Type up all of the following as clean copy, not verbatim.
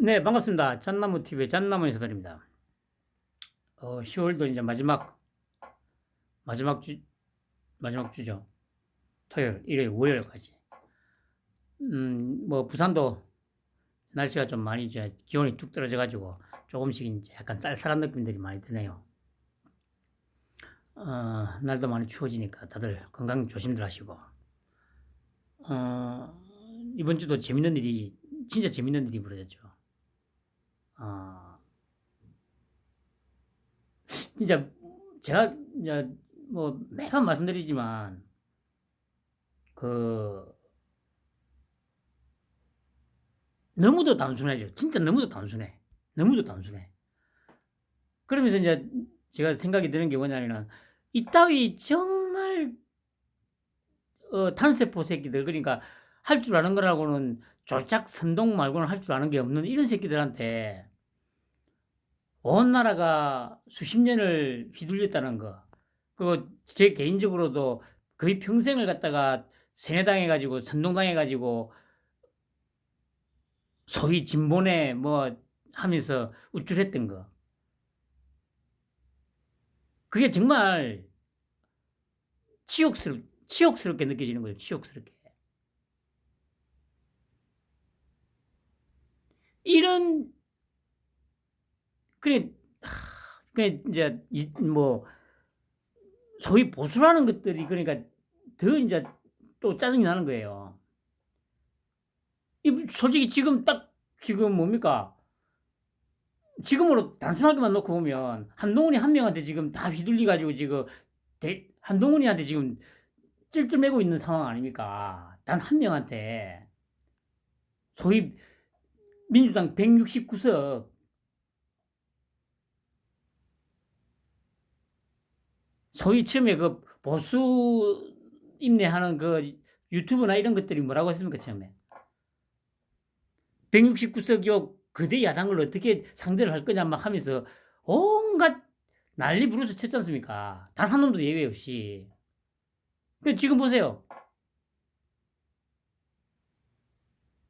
네, 반갑습니다. 잣나무TV의 잣나무 인사드립니다. 10월도 이제 마지막 주, 마지막 주죠. 토요일, 일요일, 월요일까지. 뭐, 부산도 날씨가 좀 많이 이제 기온이 뚝 떨어져가지고 조금씩 이제 약간 쌀쌀한 느낌들이 많이 드네요. 날도 많이 추워지니까 다들 건강 조심들 하시고. 어, 이번 주도 진짜 재밌는 일이 벌어졌죠. 어, 진짜 제가 이제 뭐 매번 말씀드리지만 그 너무도 단순하죠. 진짜 너무도 단순해. 너무도 단순해. 그러면서 이제 제가 생각이 드는 게 뭐냐면은 이따위 정말 단세포 새끼들, 그러니까 할 줄 아는 거라고는 조작 선동 말고는 할 줄 아는 게 없는 이런 새끼들한테 온 나라가 수십 년을 휘둘렸다는 거. 그리고 제 개인적으로도 거의 평생을 갖다가 세뇌당해가지고 선동당해가지고 소위 진보네 뭐 하면서 우쭐했던 거. 그게 정말 치욕스럽게 느껴지는 거예요. 치욕스럽게. 이런, 그래, 그래, 이제, 뭐, 소위 보수라는 것들이, 그러니까, 더 이제 또 짜증이 나는 거예요. 솔직히 지금 뭡니까? 지금으로 단순하게만 놓고 보면, 한동훈이 한 명한테 지금 다 휘둘리가지고 지금, 한동훈이한테 지금 찔찔매고 있는 상황 아닙니까? 단 한 명한테. 소위 민주당 169석, 소위 처음에 그 보수 임내하는 그 유튜브나 이런 것들이 뭐라고 했습니까, 처음에? 169석이요, 거대 야당을 어떻게 상대를 할 거냐 막 하면서 온갖 난리 부르스 쳤지 않습니까? 단 한 놈도 예외 없이. 지금 보세요.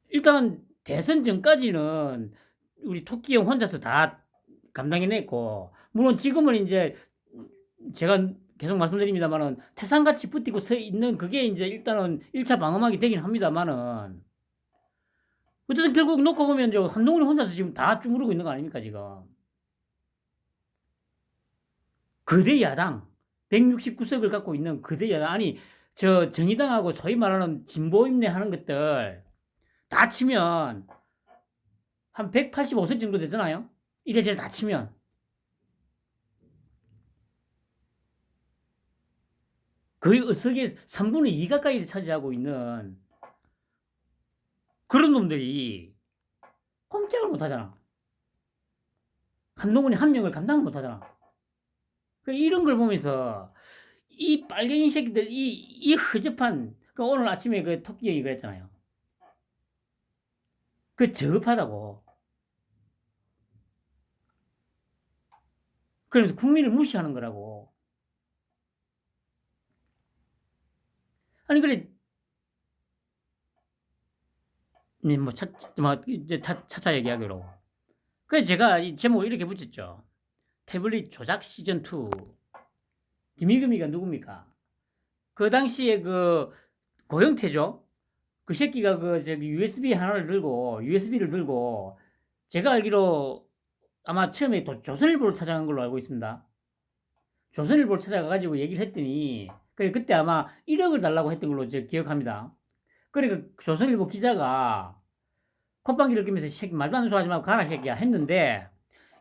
일단 대선 전까지는 우리 토끼 형 혼자서 다 감당해냈고, 물론 지금은 이제 제가 계속 말씀드립니다만은 태산같이 붙이고 서 있는 그게 이제 일단은 1차 방어막이 되긴 합니다만은 어쨌든 결국 놓고 보면 이제 한동훈이 혼자서 지금 다 주무르고 있는 거 아닙니까, 지금. 거대 야당, 169석을 갖고 있는 거대 야당. 아니, 저 정의당하고 소위 말하는 진보 인내 하는 것들 다 치면 한 185석 정도 되잖아요? 이래저래 다 치면. 거의 의석의 3분의 2 가까이를 차지하고 있는 그런 놈들이 꼼짝을 못 하잖아. 한동훈이 한 명을 감당을 못 하잖아. 이런 걸 보면서 이 빨갱이 새끼들, 이 허접한, 오늘 아침에 그 토끼 얘기 그랬잖아요. 그 저급하다고. 그러면서 국민을 무시하는 거라고. 아니, 그래, 이제 차차 얘기하기로. 그래서 제가 이 제목을 이렇게 붙였죠. 태블릿 조작 시즌2. 김일금이가 누굽니까? 그 당시에 그 고영태죠? 그 새끼가 USB를 들고, 제가 알기로 아마 처음에 조선일보를 찾아간 걸로 알고 있습니다. 조선일보를 찾아가가지고 얘기를 했더니, 그때 아마 1억을 달라고 했던 걸로 제가 기억합니다. 그러니까 조선일보 기자가 콧방귀를 뀌면서 새끼 말도 안 되는 소리 하지 말고 가라 새끼야 했는데,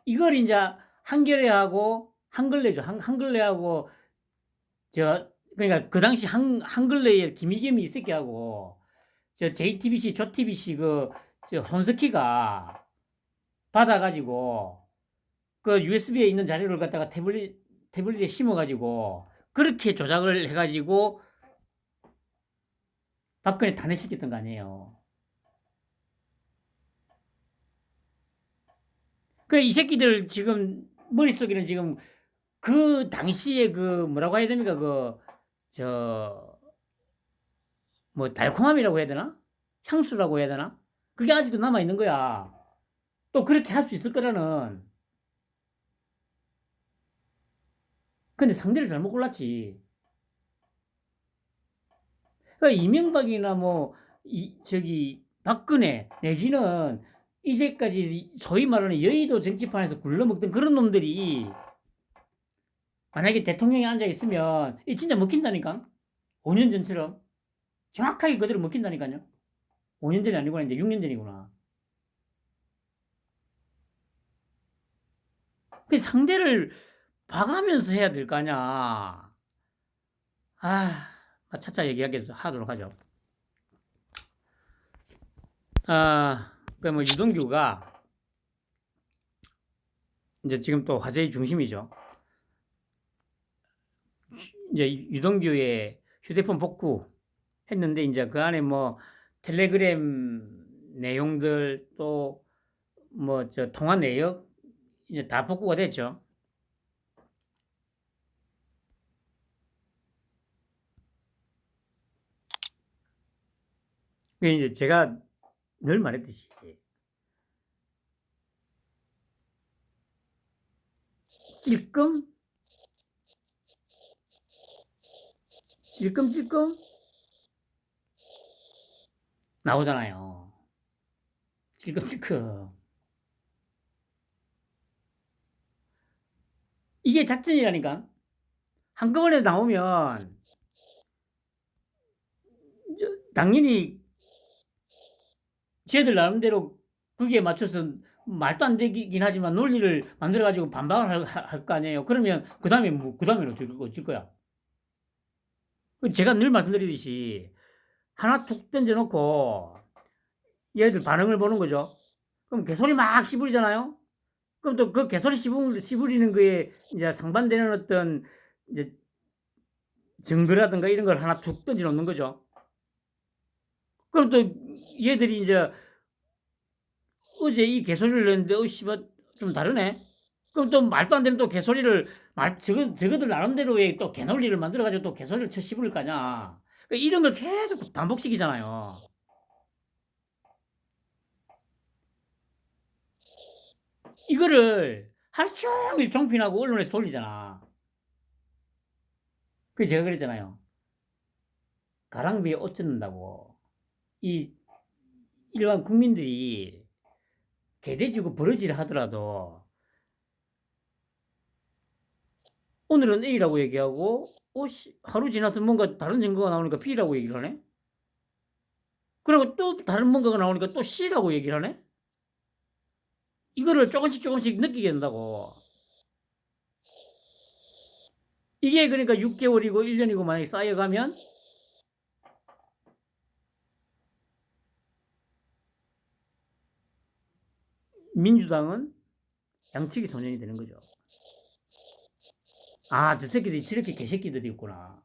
이걸 이제 한겨레하고 한글레죠. 한글레하고 그러니까 그 당시 한글레에 김희겸이 이 새끼하고 저 JTBC, 조TBC 저 손석희가 받아가지고 그 USB에 있는 자료를 갖다가 태블릿에 심어가지고 그렇게 조작을 해가지고 박근혜 탄핵시켰던 거 아니에요. 이 새끼들 지금 머릿속에는 지금 그 당시에 뭐라고 해야 됩니까? 뭐 달콤함이라고 해야 되나? 향수라고 해야 되나? 그게 아직도 남아있는 거야. 또 그렇게 할 수 있을 거라는. 근데 상대를 잘못 골랐지. 그러니까 이명박이나 뭐 저기 박근혜 내지는 이제까지 소위 말하는 여의도 정치판에서 굴러먹던 그런 놈들이 만약에 대통령이 앉아 있으면 이 진짜 먹힌다니까. 5년 전처럼 정확하게 그대로 먹힌다니까요. 5년 전이 아니구나. 이제 6년 전이구나. 그 상대를 봐가면서 해야 될 거 아니야. 차차 얘기하도록 하죠. 뭐 유동규가 이제 지금 또 화제의 중심이죠. 이제 유동규의 휴대폰 복구 했는데 이제 그 안에 뭐 텔레그램 내용들 또 뭐 저 통화 내역 이제 다 복구가 됐죠. 이제 제가 늘 말했듯이 찔끔 나오잖아요. 찔끔찔끔. 이게 작전이라니까. 한꺼번에 나오면 당연히 쟤들 나름대로 거기에 맞춰서 말도 안 되긴 하지만 논리를 만들어가지고 반박을 할 거 아니에요. 그러면 그 다음에 그 다음에는 어쩔 거야. 제가 늘 말씀드리듯이 하나 툭 던져놓고 얘들 반응을 보는 거죠. 그럼 개소리 막 씹으리잖아요. 그럼 또 그 개소리 씹으리는 거에 이제 상반되는 어떤 이제 증거라든가 이런 걸 하나 툭 던져 놓는 거죠. 그럼 또 얘들이 이제 어제 이 개소리를 냈는데 씨발 좀 다르네. 그럼 또 말도 안 되는 또 개소리를 저거들 나름대로의 또 개논리를 만들어 가지고 또 개소리를 쳐 씹을 거냐. 그러니까 이런 걸 계속 반복시키잖아요. 이거를 하루 종일 종편하고 언론에서 돌리잖아. 그 제가 그랬잖아요. 가랑비에 옷 젖는다고. 이 일반 국민들이 개돼지고 버러지를 하더라도 오늘은 A라고 얘기하고 하루 지나서 뭔가 다른 증거가 나오니까 B라고 얘기를 하네. 그리고 또 다른 뭔가가 나오니까 또 C라고 얘기를 하네. 이거를 조금씩 느끼게 된다고. 이게 그러니까 6개월이고 1년이고 만약에 쌓여가면 민주당은 양측이 소년이 되는 거죠. 저 새끼들이 저렇게 개새끼들이 있구나.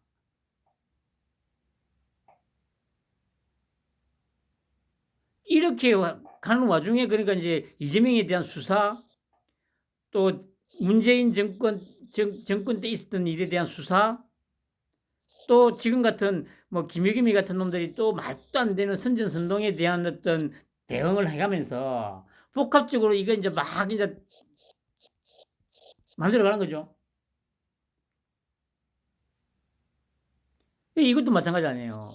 이렇게 가는 와중에 그러니까 이제 이재명에 대한 수사 또 문재인 정권 때 있었던 일에 대한 수사 또 지금 같은 뭐 김여김이 같은 놈들이 또 말도 안 되는 선전선동에 대한 어떤 대응을 해가면서 복합적으로 이거 이제 막 이제 만들어가는 거죠. 이것도 마찬가지 아니에요.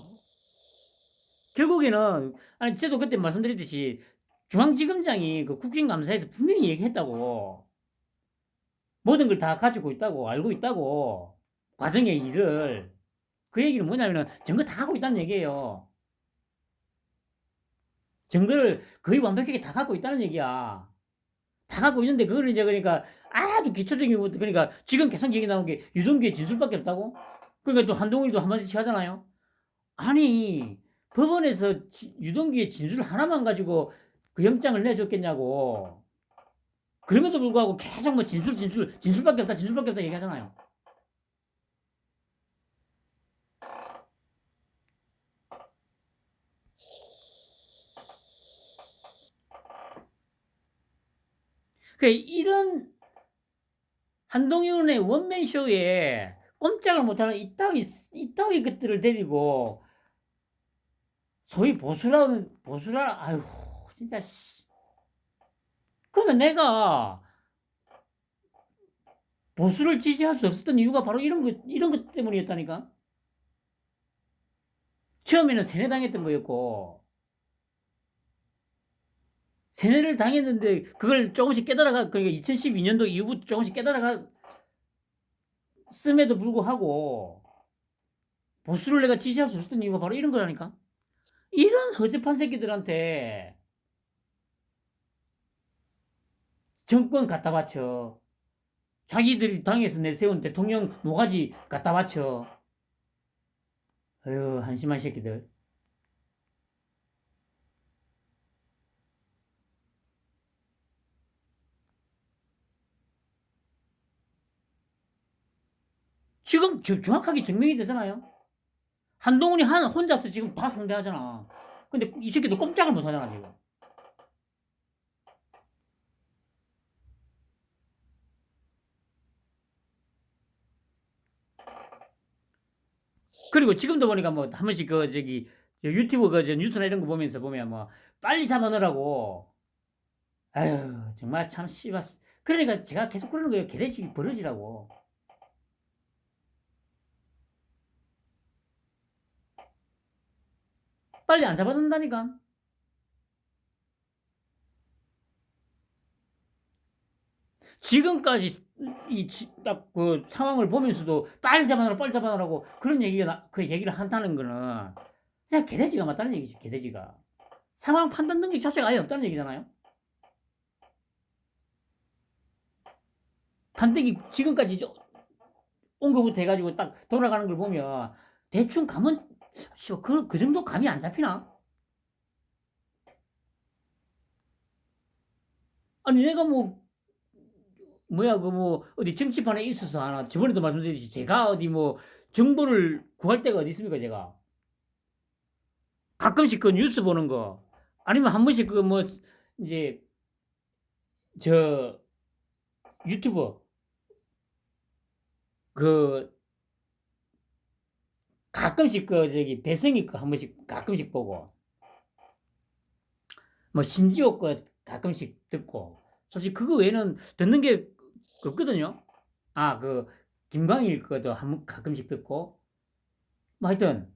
결국에는 저도 그때 말씀드렸듯이 중앙지검장이 그 국정감사에서 분명히 얘기했다고. 모든 걸 다 가지고 있다고 알고 있다고 과정의 일을. 그 얘기는 뭐냐면은 증거 다 갖고 있다는 얘기예요. 증거를 거의 완벽하게 다 갖고 있다는 얘기야. 다 갖고 있는데 그걸 이제 그러니까 아주 기초적인 것도 그러니까 지금 계속 얘기 나온 게 유동규의 진술밖에 없다고? 그러니까 또 한동훈이도 한마디씩 하잖아요. 아니 법원에서 유동규의 진술 하나만 가지고 그 영장을 내줬겠냐고. 그럼에도 불구하고 계속 뭐 진술밖에 없다 얘기하잖아요. 이런 한동훈의 원맨쇼에 꼼짝을 못하는 이따위 것들을 데리고 소위 보수라 아유 진짜 그러니까 내가 보수를 지지할 수 없었던 이유가 바로 이런 것 때문이었다니까. 처음에는 세뇌당했던 거였고, 세뇌를 당했는데, 그걸 조금씩 깨달아가, 그러니까 2012년도 이후부터 조금씩 깨달아가, 씀에도 불구하고, 보수를 내가 지지할 수 없었던 이유가 바로 이런 거라니까. 이런 허접한 새끼들한테 정권 갖다 바쳐. 자기들이 당에서 내세운 대통령 모가지 갖다 바쳐. 어휴, 한심한 새끼들. 지금 정확하게 증명이 되잖아요. 한동훈이 혼자서 지금 다 상대하잖아. 근데 이 새끼도 꼼짝을 못 하잖아, 지금. 그리고 지금도 보니까 뭐, 한 번씩 유튜브 뉴스나 이런 거 보면서 보면 뭐, 빨리 잡아넣으라고. 아유, 정말 참 씨발. 그러니까 제가 계속 그러는 거예요. 개대식 버러지라고. 빨리 안 잡아넣는다니까. 지금까지 딱 그 상황을 보면서도 빨리 잡아넣으라, 빨리 잡아넣으라고 그 얘기를 한다는 거는 그냥 개돼지가 맞다는 얘기지, 개돼지가. 상황 판단 능력 자체가 아예 없다는 얘기잖아요. 판단이 지금까지 온 거부터 해가지고 딱 돌아가는 걸 보면 대충 감은, 그 정도 감이 안 잡히나? 아니, 내가 어디 정치판에 있어서 하나, 저번에도 말씀드렸듯이 제가 어디 정보를 구할 데가 어디 있습니까, 제가. 가끔씩 그 뉴스 보는 거, 아니면 한 번씩 이제, 저, 유튜브, 그, 가끔씩 배성이 거 한 번씩 가끔씩 보고, 신지호 거 가끔씩 듣고, 솔직히 그거 외에는 듣는 게 없거든요. 김광일 거도 가끔씩 듣고, 하여튼,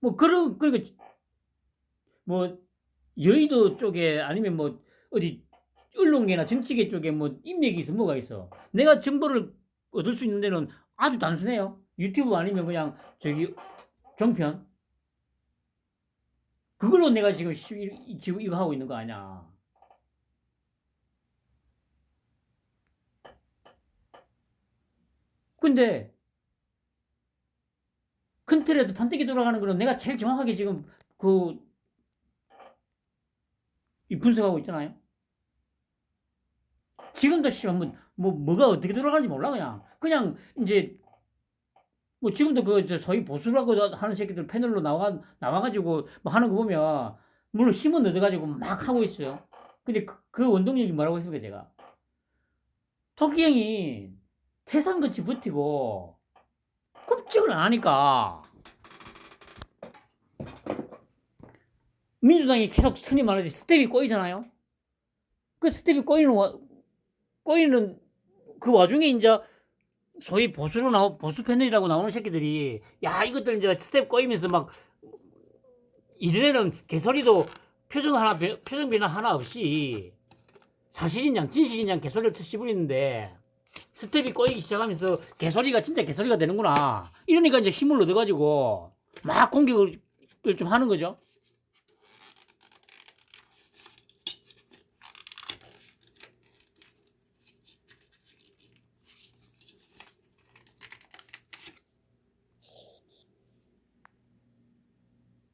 그러니까, 여의도 쪽에 아니면 어디 언론계나 정치계 쪽에 인맥이 있어 뭐가 있어. 내가 정보를 얻을 수 있는 데는 아주 단순해요. 유튜브 아니면 그냥 종편. 그걸로 내가 지금 이거 하고 있는 거 아니야. 근데 큰 틀에서 판때기 돌아가는 거는 내가 제일 정확하게 지금 분석하고 있잖아요. 지금도 씨발 뭐가 어떻게 돌아가는지 몰라. 그냥 이제 지금도 소위 보수라고 하는 새끼들 패널로 나와가지고 하는 거 보면, 물론 힘은 얻어가지고 막 하고 있어요. 근데 그 원동력이 뭐라고 했습니까, 제가? 토끼 형이 태산같이 버티고, 끔찍을 안 하니까, 민주당이 계속 흔히 말하지 스텝이 꼬이잖아요? 그 스텝이 꼬이는 그 와중에 이제 소위 보수 패널이라고 나오는 새끼들이, 야, 이것들 이제 스텝 꼬이면서 이전에는 개소리도 표정 변화 하나 없이 사실인 양, 진실인 양 개소리를 씹으리는데 스텝이 꼬이기 시작하면서 개소리가 진짜 개소리가 되는구나. 이러니까 이제 힘을 얻어가지고 막 공격을 좀 하는 거죠.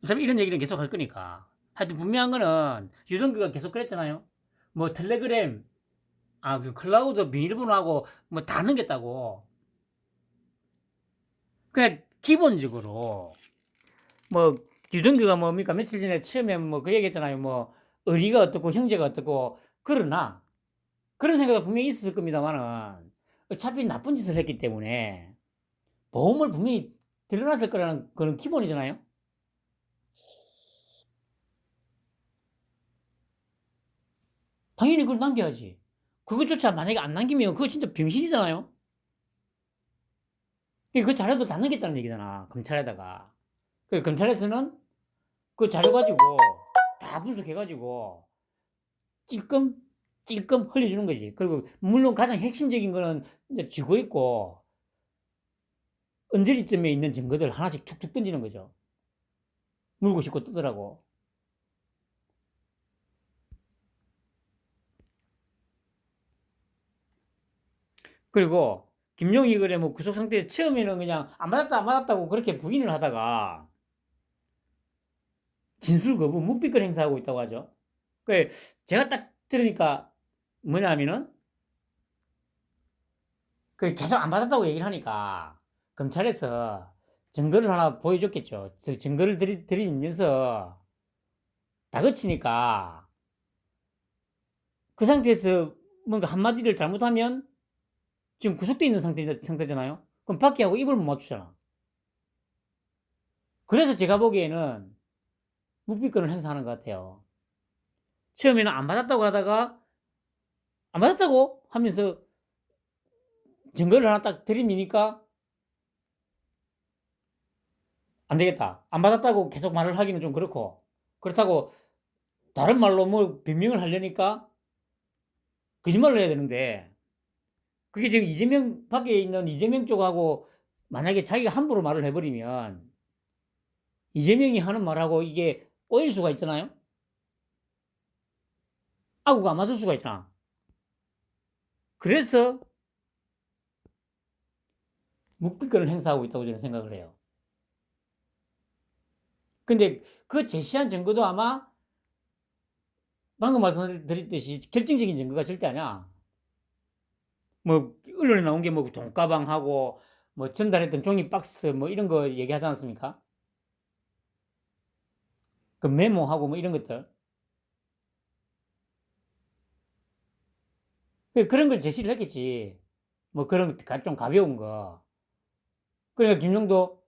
어차피 이런 얘기는 계속 할 거니까. 하여튼 분명한 거는 유동규가 계속 그랬잖아요. 텔레그램, 그 클라우드 비밀번호하고 다 넘겼다고. 그냥 기본적으로 유동규가 뭡니까 며칠 전에 처음에 그 얘기했잖아요. 의리가 어떻고 형제가 어떻고. 그러나 그런 생각도 분명히 있었을 겁니다만은 어차피 나쁜 짓을 했기 때문에 보험을 분명히 드러났을 거라는 그런 기본이잖아요. 당연히 그걸 남겨야지. 그것조차 만약에 안 남기면 그거 진짜 병신이잖아요. 그 자료도 다 넘겼다는 얘기잖아, 검찰에다가. 그 검찰에서는 그 자료 가지고 다 분석해가지고 찔끔 찔끔 흘려주는 거지. 그리고 물론 가장 핵심적인 거는 이제 쥐고 있고 언저리쯤에 있는 증거들 하나씩 툭툭 던지는 거죠. 물고 싶고 뜨더라고. 그리고 김용희 그래 뭐 구속 상태에서 처음에는 그냥 안 맞았다 안 맞았다고 그렇게 부인을 하다가 진술 거부 묵비권 행사하고 있다고 하죠. 그 제가 딱 들으니까 뭐냐면은 그 계속 안 받았다고 얘기를 하니까 검찰에서 증거를 하나 보여줬겠죠. 증거를 들이면서 다그치니까 그 상태에서 뭔가 한마디를 잘못하면 지금 구속돼 있는 상태잖아요. 그럼 바퀴하고 입을 못 맞추잖아. 그래서 제가 보기에는 묵비권을 행사하는 것 같아요. 처음에는 안 받았다고 하다가 안 받았다고 하면서 증거를 하나 딱 들이미니까 안 되겠다. 안 받았다고 계속 말을 하기는 좀 그렇고 그렇다고 다른 말로 뭐 변명을 하려니까 거짓말을 해야 되는데 그게 지금 이재명 밖에 있는 이재명 쪽하고 만약에 자기가 함부로 말을 해버리면 이재명이 하는 말하고 이게 꼬일 수가 있잖아요. 아구가 안 맞을 수가 있잖아. 그래서 묵비권을 행사하고 있다고 저는 생각을 해요. 근데 그 제시한 증거도 아마 방금 말씀드렸듯이 결정적인 증거가 절대 아니야. 뭐 언론에 나온 게 뭐 돈가방하고 뭐 전달했던 종이 박스 뭐 이런 거 얘기하지 않습니까? 그 메모하고 뭐 이런 것들. 그런 걸 제시를 했겠지. 뭐 그런 좀 가벼운 거. 그러니까 김용도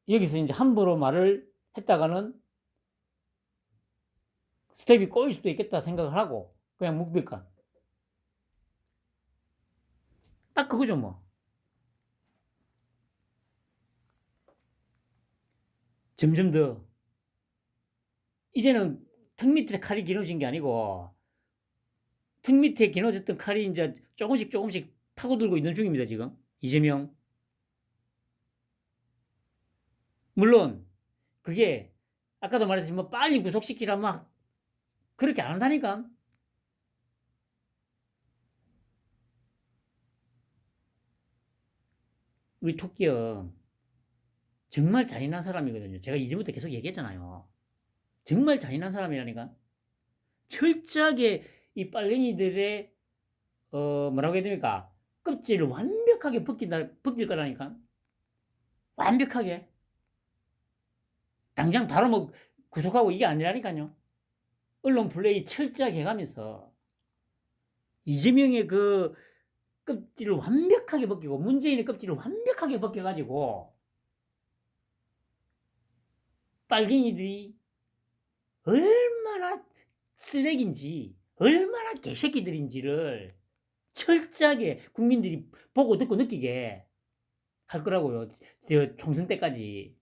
여기서 이제 함부로 말을 했다가는 스텝이 꼬일 수도 있겠다 생각을 하고 그냥 묵비권. 딱 그거죠 뭐. 점점 더 이제는 턱 밑에 칼이 길어진 게 아니고 턱 밑에 길어졌던 칼이 이제 조금씩 파고들고 있는 중입니다 지금 이재명. 물론 그게 아까도 말했지만 뭐 빨리 구속시키라 막 그렇게 안 한다니까. 우리 토끼형 정말 잔인한 사람이거든요. 제가 이제부터 계속 얘기했잖아요. 정말 잔인한 사람이라니까. 철저하게 이 빨갱이들의 뭐라고 해야 됩니까? 껍질을 완벽하게 벗길 거라니까. 완벽하게. 당장 바로 뭐 구속하고 이게 아니라니까요. 언론 플레이 철저하게 해가면서 이재명의 그 껍질을 완벽하게 벗기고 문재인의 껍질을 완벽하게 벗겨가지고 빨갱이들이 얼마나 쓰레기인지 얼마나 개새끼들인지를 철저하게 국민들이 보고 듣고 느끼게 할 거라고요. 저 총선 때까지.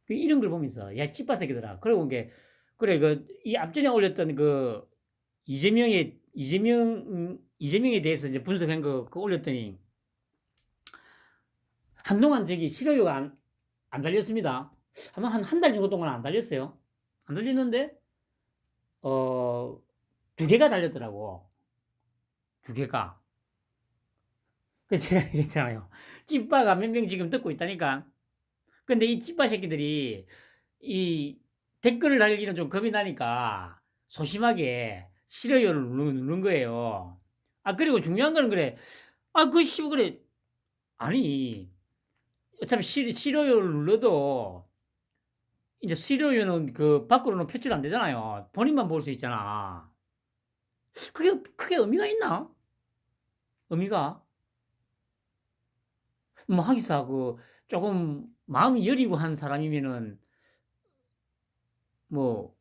이런 걸 보면서 야 찌빠 새끼들아. 그리고 이게 그래 그 이 앞전에 올렸던 그 이재명에 대해서 이제 분석한 거 그 올렸더니 한동안 저기 싫어요가 안 달렸습니다. 아마 한 달 정도 동안 안 달렸어요. 안 달렸는데 두 개가 달렸더라고. 두 개가. 그 제가 얘기했잖아요. 찌빠가 몇 명 지금 듣고 있다니까. 근데 이 찌빠 새끼들이 이 댓글을 달기는 좀 겁이 나니까 소심하게 싫어요를 누른 거예요. 아, 그리고 중요한 거는 그래. 아, 그 씨, 그래. 아니, 어차피 싫어요를 눌러도 이제 싫어요는 그 밖으로는 표출 안 되잖아요. 본인만 볼 수 있잖아. 그게 크게 의미가 있나? 의미가 뭐 하기사 조금 마음이 여리고 한 사람이면은 뭐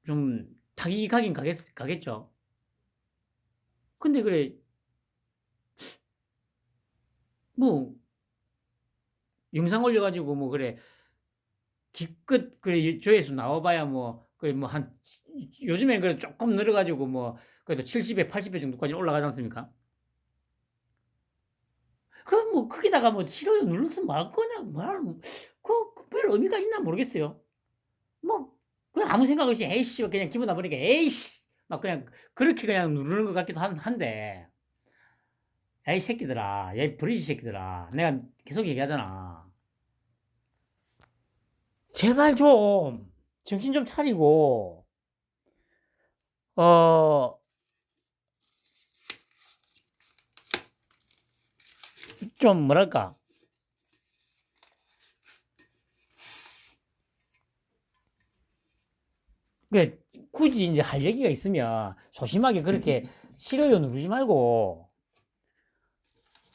좀 타기 가긴 가겠죠. 근데 그래 뭐 영상 올려가지고 뭐 그래 기껏 그래 조회수 나와봐야 뭐 그래 뭐 한 요즘에 그래 조금 늘어가지고 뭐 그래도 70회 80회 정도까지 올라가지 않습니까? 그럼 뭐 거기다가 뭐 싫어요 눌러서 말 거냐 별 의미가 있나 모르겠어요. 뭐 그냥 아무 생각 없이 에이씨 그냥 기분 나쁘니까 에이씨 막 그냥 그렇게 그냥 누르는 것 같기도 한데 야이 새끼들아 야이 브리지 새끼들아 내가 계속 얘기하잖아. 제발 좀 정신 좀 차리고 어 좀 뭐랄까 그 굳이 이제 할 얘기가 있으면 소심하게 그렇게 싫어요 누르지 말고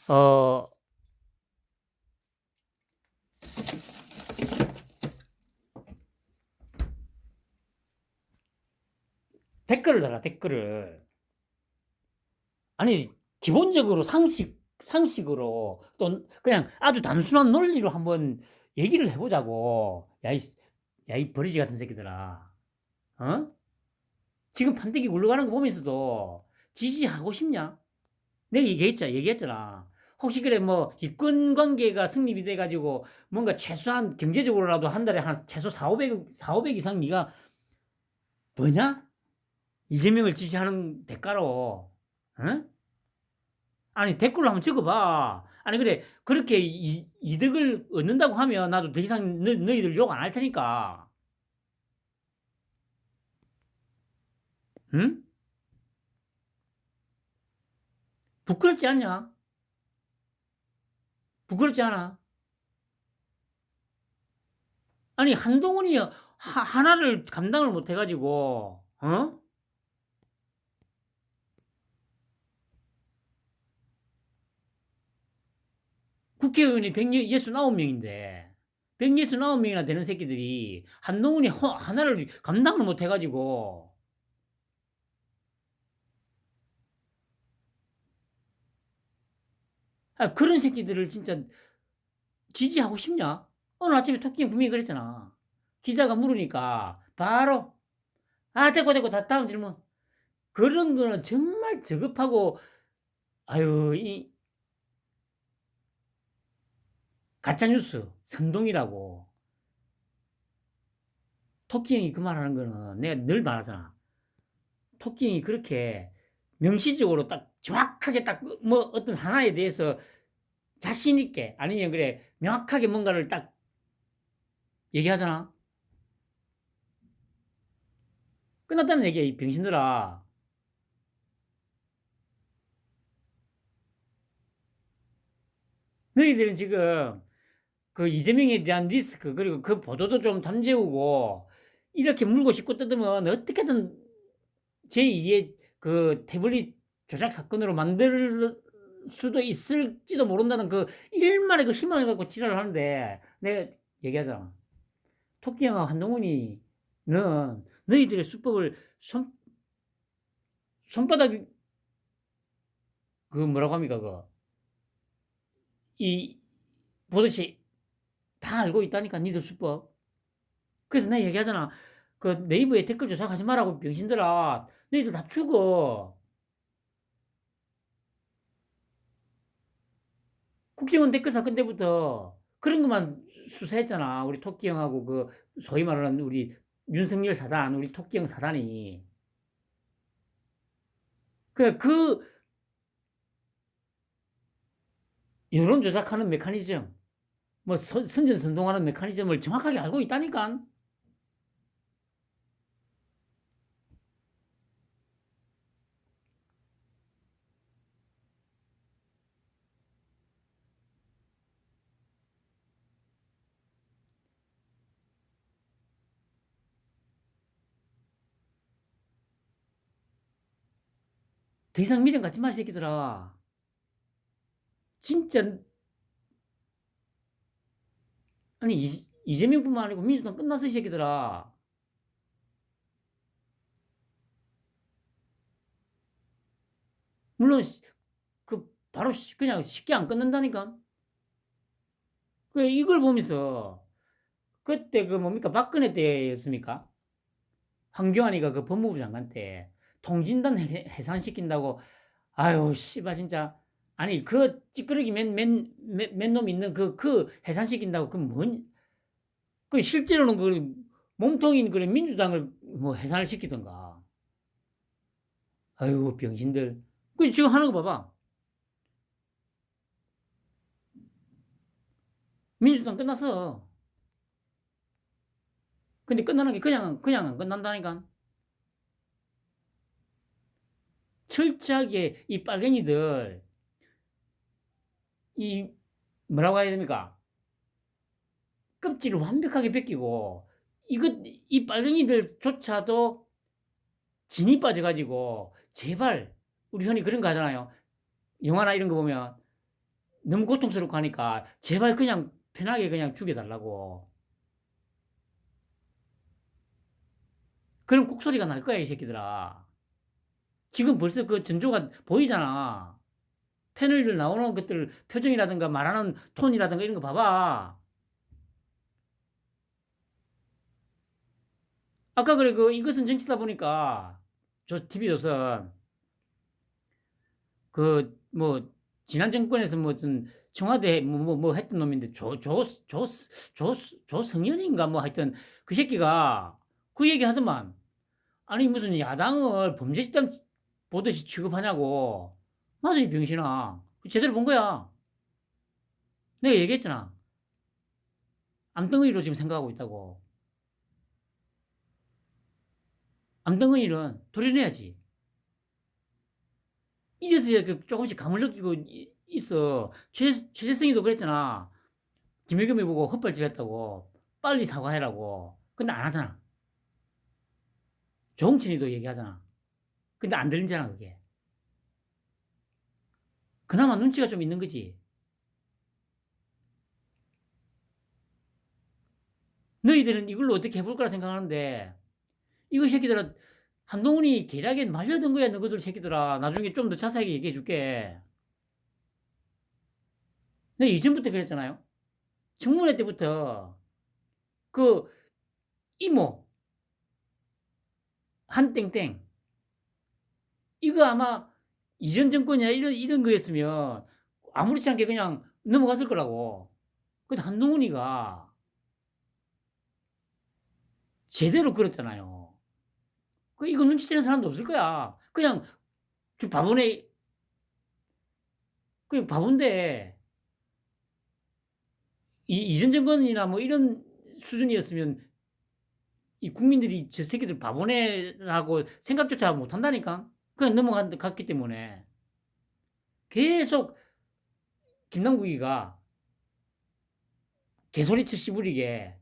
어 댓글을 달라 댓글을. 아니 기본적으로 상식으로 또 그냥 아주 단순한 논리로 한번 얘기를 해보자고. 야이 버리지 같은 새끼들아. 어? 지금 판때기 굴러가는 거 보면서도 지지하고 싶냐? 내가 얘기했잖아. 혹시 그래 뭐 이권 관계가 성립이 돼가지고 뭔가 최소한 경제적으로라도 한 달에 한 최소 4, 500 이상 네가 버냐? 이재명을 지지하는 대가로. 어? 아니 댓글로 한번 적어봐. 아니 그래 그렇게 이득을 얻는다고 하면 나도 더 이상 너희들 욕 안 할 테니까. 응? 부끄럽지 않냐? 부끄럽지 않아? 아니 한동훈이 하나를 감당을 못 해가지고 어? 국회의원이 169명인데 169명이나 되는 새끼들이 한동훈이 하나를 감당을 못 해가지고 그런 새끼들을 진짜 지지하고 싶냐? 오늘 아침에 토끼는 분명히 그랬잖아. 기자가 물으니까 바로 됐고 다음 질문. 그런 거는 정말 저급하고 아유 이 가짜뉴스 선동이라고. 토끼 형이 그 말하는 거는 내가 늘 말하잖아. 토끼 형이 그렇게 명시적으로 딱 정확하게 딱 뭐 어떤 하나에 대해서 자신 있게 아니면 그래 명확하게 뭔가를 딱 얘기하잖아. 끝났다는 얘기야 이 병신들아. 너희들은 지금 그 이재명에 대한 리스크 그리고 그 보도도 좀 잠재우고 이렇게 물고 싶고 뜯으면 어떻게든 제2의 그 태블릿 조작 사건으로 만들 수도 있을지도 모른다는 그 일말의 그 희망을 갖고 지랄을 하는데 내가 얘기하잖아. 토끼형과 한동훈이는 너희들의 수법을 손바닥 그 뭐라고 합니까 이 보듯이 다 알고 있다니까 니들 수법. 그래서 내가 얘기하잖아. 그 네이버에 댓글 조작하지 말라고 병신들아. 너희들 다 죽어. 국정원 댓글 사건 때부터 그런 것만 수사했잖아. 우리 토끼 형하고 그 소위 말하는 우리 윤석열 사단, 우리 토끼 형 사단이. 그 여론 조작하는 메커니즘, 뭐 선전선동하는 메커니즘을 정확하게 알고 있다니까. 더 이상 미련 갖지 마, 새끼들아. 진짜 아니 이재명뿐만 아니고 민주당 끝났어 이 새끼들아. 물론 그 바로 그냥 쉽게 안 끝난다니까. 그 이걸 보면서 그때 그 뭡니까 박근혜 때였습니까? 황교안이가 그 법무부 장관 때 통진단 해산시킨다고 아유 씨발 진짜 아니 그 찌끄러기 맨놈 있는 그 해산시킨다고 그 실제로는 그 몸통인 그 민주당을 뭐 해산을 시키던가 아유 병신들 그 지금 하는 거 봐봐 민주당 끝났어 근데 끝나는 게 그냥 안 끝난다니까 철저하게 이 빨갱이들 이 뭐라고 해야 됩니까 껍질을 완벽하게 벗기고 이 빨갱이들조차도 진이 빠져가지고 제발 우리 흔히 그런 거 하잖아요. 영화나 이런 거 보면 너무 고통스럽고 하니까 제발 그냥 편하게 그냥 죽여달라고. 그런 곡소리가 날 거야 이 새끼들아. 지금 벌써 그 전조가 보이잖아. 패널들 나오는 것들 표정이라든가 말하는 톤이라든가 이런 거 봐봐. 아까 그래 그 이것은 정치다 보니까 저 TV조선 그 뭐 지난 정권에서 무슨 청와대 뭐 했던 놈인데 조성현인가 뭐 하여튼 그 새끼가 그 얘기 하더만 아니 무슨 야당을 범죄 집단 보듯이 취급하냐고 맞아 이 병신아 제대로 본 거야 내가 얘기했잖아 암덩어리로 지금 생각하고 있다고 암덩어리는 도려내야지 이제서야 그 조금씩 감을 느끼고 있어. 최재성이도 그랬잖아. 김혜겸이 보고 헛발질했다고. 빨리 사과해라고. 근데 안 하잖아. 조홍천이도 얘기하잖아. 근데 안 들리잖아, 그게. 그나마 눈치가 좀 있는 거지. 너희들은 이걸로 어떻게 해볼 거라 생각하는데, 이거 새끼들아, 한동훈이 계략에 말려든 거야, 너희들 새끼들아. 나중에 좀 더 자세하게 얘기해 줄게. 내가 이전부터 그랬잖아요. 청문회 때부터 그 이모, 한땡땡, 이거 아마 이전 정권이나 이런 거였으면 아무렇지 않게 그냥 넘어갔을 거라고. 근데 한동훈이가 제대로 그랬잖아요. 그 이거 눈치채는 사람도 없을 거야. 그냥 바보네, 그냥 바본데 이전 정권이나 뭐 이런 수준이었으면 이 국민들이 저 새끼들 바보네라고 생각조차 못 한다니까. 그냥 넘어갔기 때문에 계속 김남국이가 개소리쳐 씨부리게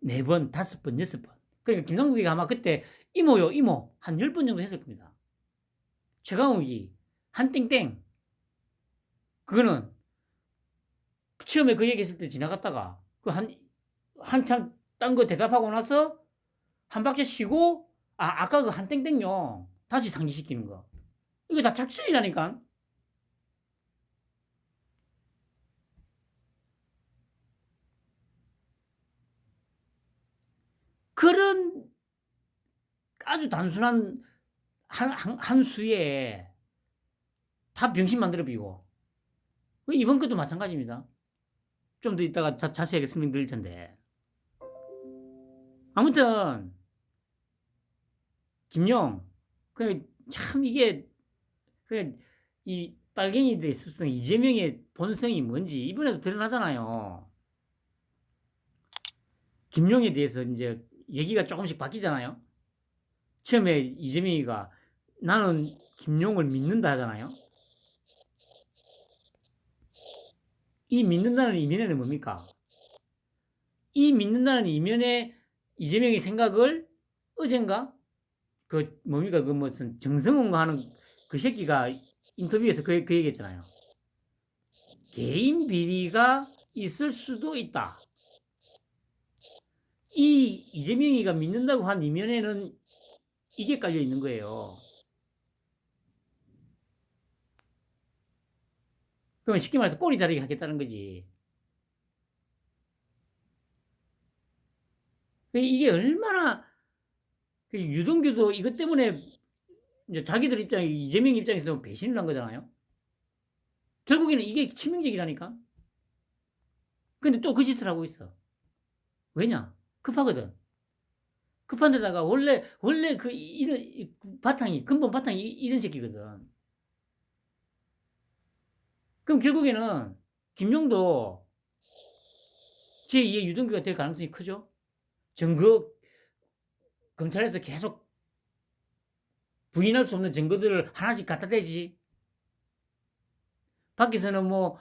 4번, 5번, 6번. 그러니까 김남국이가 아마 그때 이모요, 이모 한 10번 정도 했을 겁니다. 최강욱이 한땡땡 그거는 처음에 그 얘기했을 때 지나갔다가 그 한참 딴 거 대답하고 나서 한 박자 쉬고 아까 그 한땡땡요 다시 상기시키는 거 이거 다 작전이라니까. 그런 아주 단순한 한 수에 다 병신 만들어 비고 이번 것도 마찬가지입니다. 좀 더 이따가 자세하게 설명드릴 텐데 아무튼 김용 참 이게 이 빨갱이들의 습성 이재명의 본성이 뭔지 이번에도 드러나잖아요. 김용에 대해서 이제 얘기가 조금씩 바뀌잖아요. 처음에 이재명이가 나는 김용을 믿는다 하잖아요. 이 믿는다는 이면에는 뭡니까? 이 믿는다는 이면에 이재명의 생각을 어젠가 그 뭡니까 그 무슨 정성훈과 하는 그 새끼가 인터뷰에서 그 얘기했잖아요. 개인 비리가 있을 수도 있다. 이 이재명이가 믿는다고 한 이면에는 이게 깔려 있는 거예요. 그러면 쉽게 말해서 꼬리 자르기 하겠다는 거지. 이게 얼마나 유동규도 이것 때문에 이제 자기들 입장에 이재명 입장에서 배신을 한 거잖아요. 결국에는 이게 치명적이라니까. 근데 또 그 짓을 하고 있어. 왜냐? 급하거든. 급한 데다가 원래 그 이런 바탕이 근본 바탕이 이런 새끼거든. 그럼 결국에는 김용도 제2의 유동규가 될 가능성이 크죠. 증거 검찰에서 계속 부인할 수 없는 증거들을 하나씩 갖다 대지. 밖에서는 뭐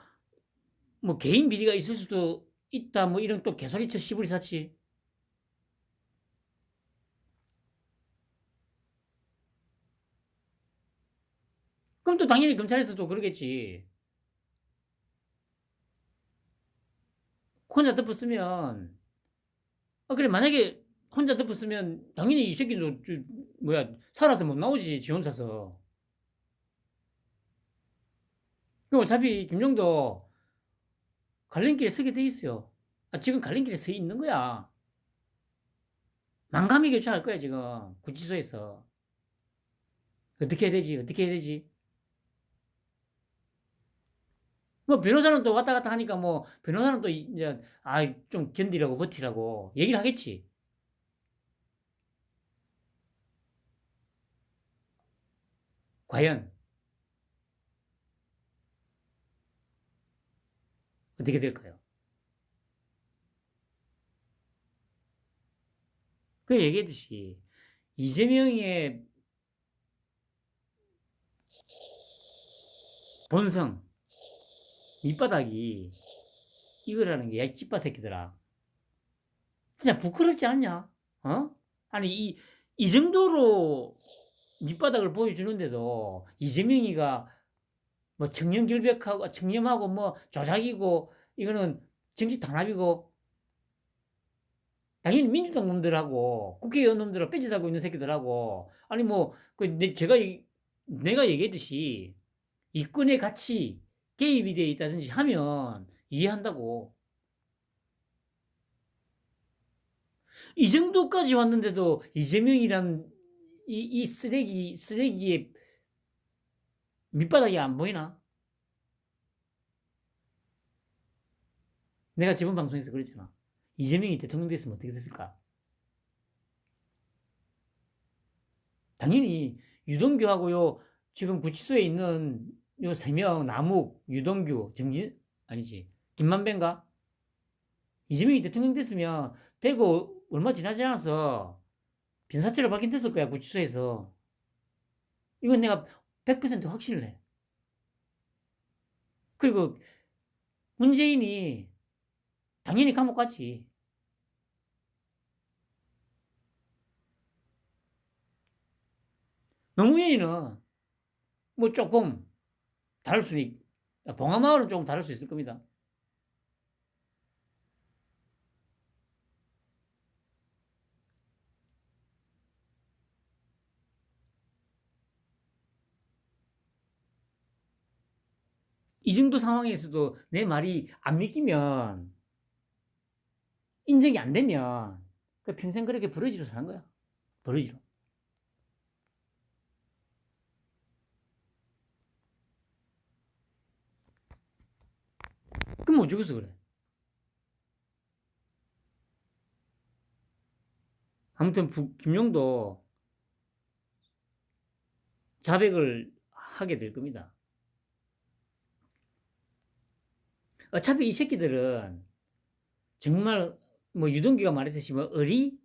개인 비리가 있을 수도 있다 뭐 이런 또 개소리쳐 시부리 샀지. 그럼 또 당연히 검찰에서도 그러겠지. 혼자 덮었으면 그래 만약에 혼자 덮었으면 당연히 이 새끼도 살아서 못 나오지 지 혼자서. 그럼 어차피 김정도 갈림길에 서게 돼 있어요. 지금 갈림길에 서 있는 거야. 난감히 결정할 거야 지금 구치소에서. 어떻게 해야 되지? 어떻게 해야 되지? 뭐 변호사는 또 왔다 갔다 하니까 뭐 변호사는 또 이제 좀 견디라고 버티라고 얘기를 하겠지. 과연 어떻게 될까요? 그 얘기했듯이 이재명의 본성, 밑바닥이 이거라는 게, 야, 이 찌빠 새끼들아. 진짜 부끄럽지 않냐? 어? 아니, 이 정도로 밑바닥을 보여주는데도 이재명이가 뭐 청렴결백하고, 청렴하고 뭐 조작이고, 이거는 정치 탄압이고, 당연히 민주당 놈들하고 국회의원 놈들하고 뺏어가고 있는 새끼들하고, 아니 뭐, 내가 얘기했듯이 이권의 가치 개입이 되어 있다든지 하면 이해한다고. 이 정도까지 왔는데도 이재명이란 이 쓰레기의 밑바닥이 안 보이나? 내가 저번 방송에서 그랬잖아. 이재명이 대통령 됐으면 어떻게 됐을까? 당연히 유동규하고요, 지금 구치소에 있는 요 3명, 남욱, 유동규, 아니지, 김만배인가? 이재명이 대통령 됐으면 되고 얼마 지나지 않아서 빈사체로 발견됐을 거야, 구치소에서. 이건 내가 100% 확신을 해. 그리고 문재인이 당연히 감옥 가지. 노무현이는 뭐 조금 다를 수 봉하마을은 조금 다를 수 있을 겁니다. 이 정도 상황에서도 내 말이 안 믿기면, 인정이 안 되면 평생 그렇게 버러지로 사는 거야. 버러지로. 그럼 어쩌겠어 그래. 아무튼 김용도 자백을 하게 될 겁니다. 어차피 이 새끼들은 정말 뭐 유동규가 말했듯이 뭐 의리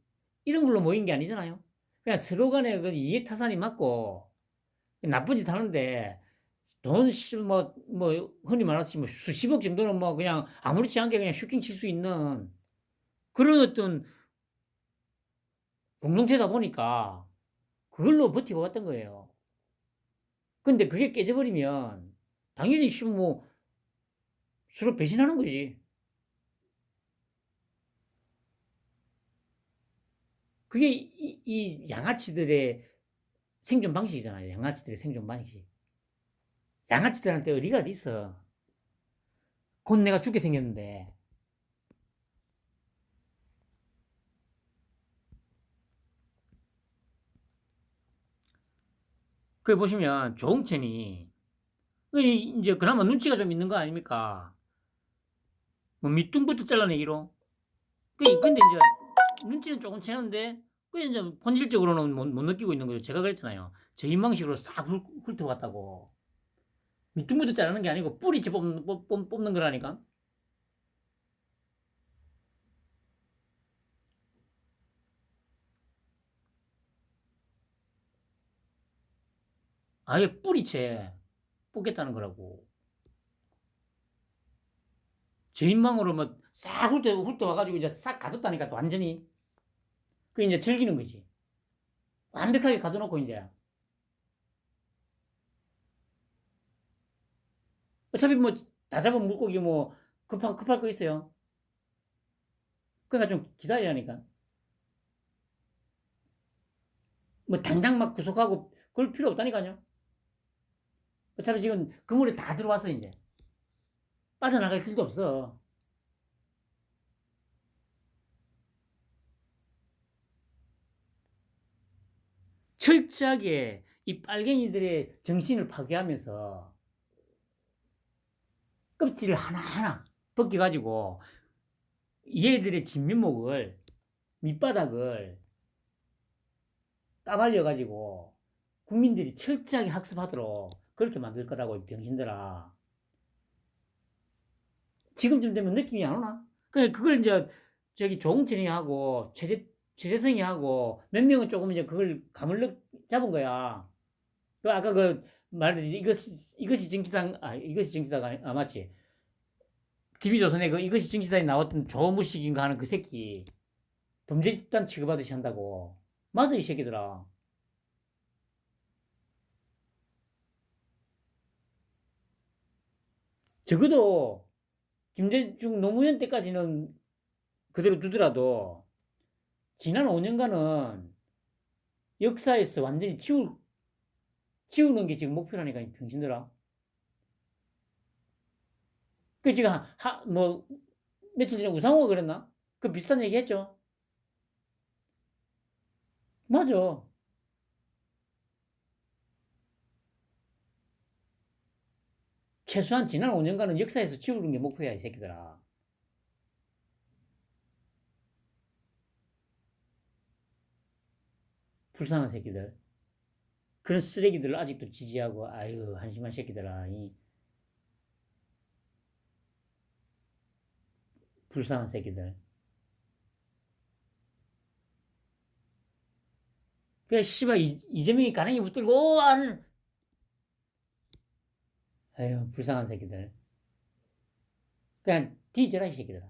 이런 걸로 모인 게 아니잖아요. 그냥 서로 간에 그 이해타산이 맞고 나쁜 짓 하는데 돈 흔히 말하듯이 뭐 수십억 정도는 뭐 그냥 아무렇지 않게 그냥 슈킹 칠 수 있는 그런 어떤 공동체다 보니까 그걸로 버티고 왔던 거예요. 근데 그게 깨져버리면 당연히 뭐 서로 배신하는 거지. 그게 이 양아치들의 생존 방식이잖아요. 양아치들의 생존 방식. 양아치들한테 의리가 어디 있어. 곧 내가 죽게 생겼는데. 그래 보시면 조홍천이 이제 그나마 눈치가 좀 있는 거 아닙니까? 뭐 밑둥부터 잘라내기로. 근데 이제 눈치는 조금 채는데 그 이제 본질적으로는 못 느끼고 있는 거죠. 제가 그랬잖아요. 제 인방식으로 싹 훑어갔다고. 밑둥부터 자르는 게 아니고 뿌리째 뽑는 거라니까. 아예 뿌리째 뽑겠다는 거라고. 제 인방으로 뭐 싹 훑어와가지고 이제 싹 가뒀다니까 또 완전히. 그 이제 즐기는 거지. 완벽하게 가둬놓고 이제. 어차피 뭐 다 잡은 물고기 뭐 급할 거 있어요. 그러니까 좀 기다리라니까. 뭐 당장 막 구속하고 그럴 필요 없다니까요. 어차피 지금 그물에 다 들어왔어 이제. 빠져나갈 길도 없어. 철저하게 이 빨갱이들의 정신을 파괴하면서 껍질을 하나하나 벗겨가지고 얘들의 진면목을 밑바닥을 까발려가지고 국민들이 철저하게 학습하도록 그렇게 만들 거라고 병신들아. 지금쯤 되면 느낌이 안 오나? 그걸 이제 저기 조홍천이 하고 최재성이 하고 몇 명은 조금 이제 그걸 감을 잡은 거야. 그 아까 그 말했듯이 이것이 정치당 이것이 정치당 맞지? TV조선에 그 이것이 정치당에 나왔던 조무식인가 하는 그 새끼 범죄 집단 취급하듯이 한다고. 맞아 이 새끼들아. 적어도 김대중 노무현 때까지는 그대로 두더라도 지난 5년간은 역사에서 완전히 지우는 게 지금 목표라니까, 병신들아. 그 지금 뭐 며칠 전에 우상호가 그랬나? 그 비슷한 얘기 했죠. 맞아. 최소한 지난 5년간은 역사에서 지우는 게 목표야, 이 새끼들아. 불쌍한 새끼들. 그런 쓰레기들을 아직도 지지하고, 아유, 한심한 새끼들아. 이 불쌍한 새끼들. 그, 씨발, 이재명이 가랭이 붙들고, 아유, 불쌍한 새끼들. 그냥 뒤져라, 이 새끼들아.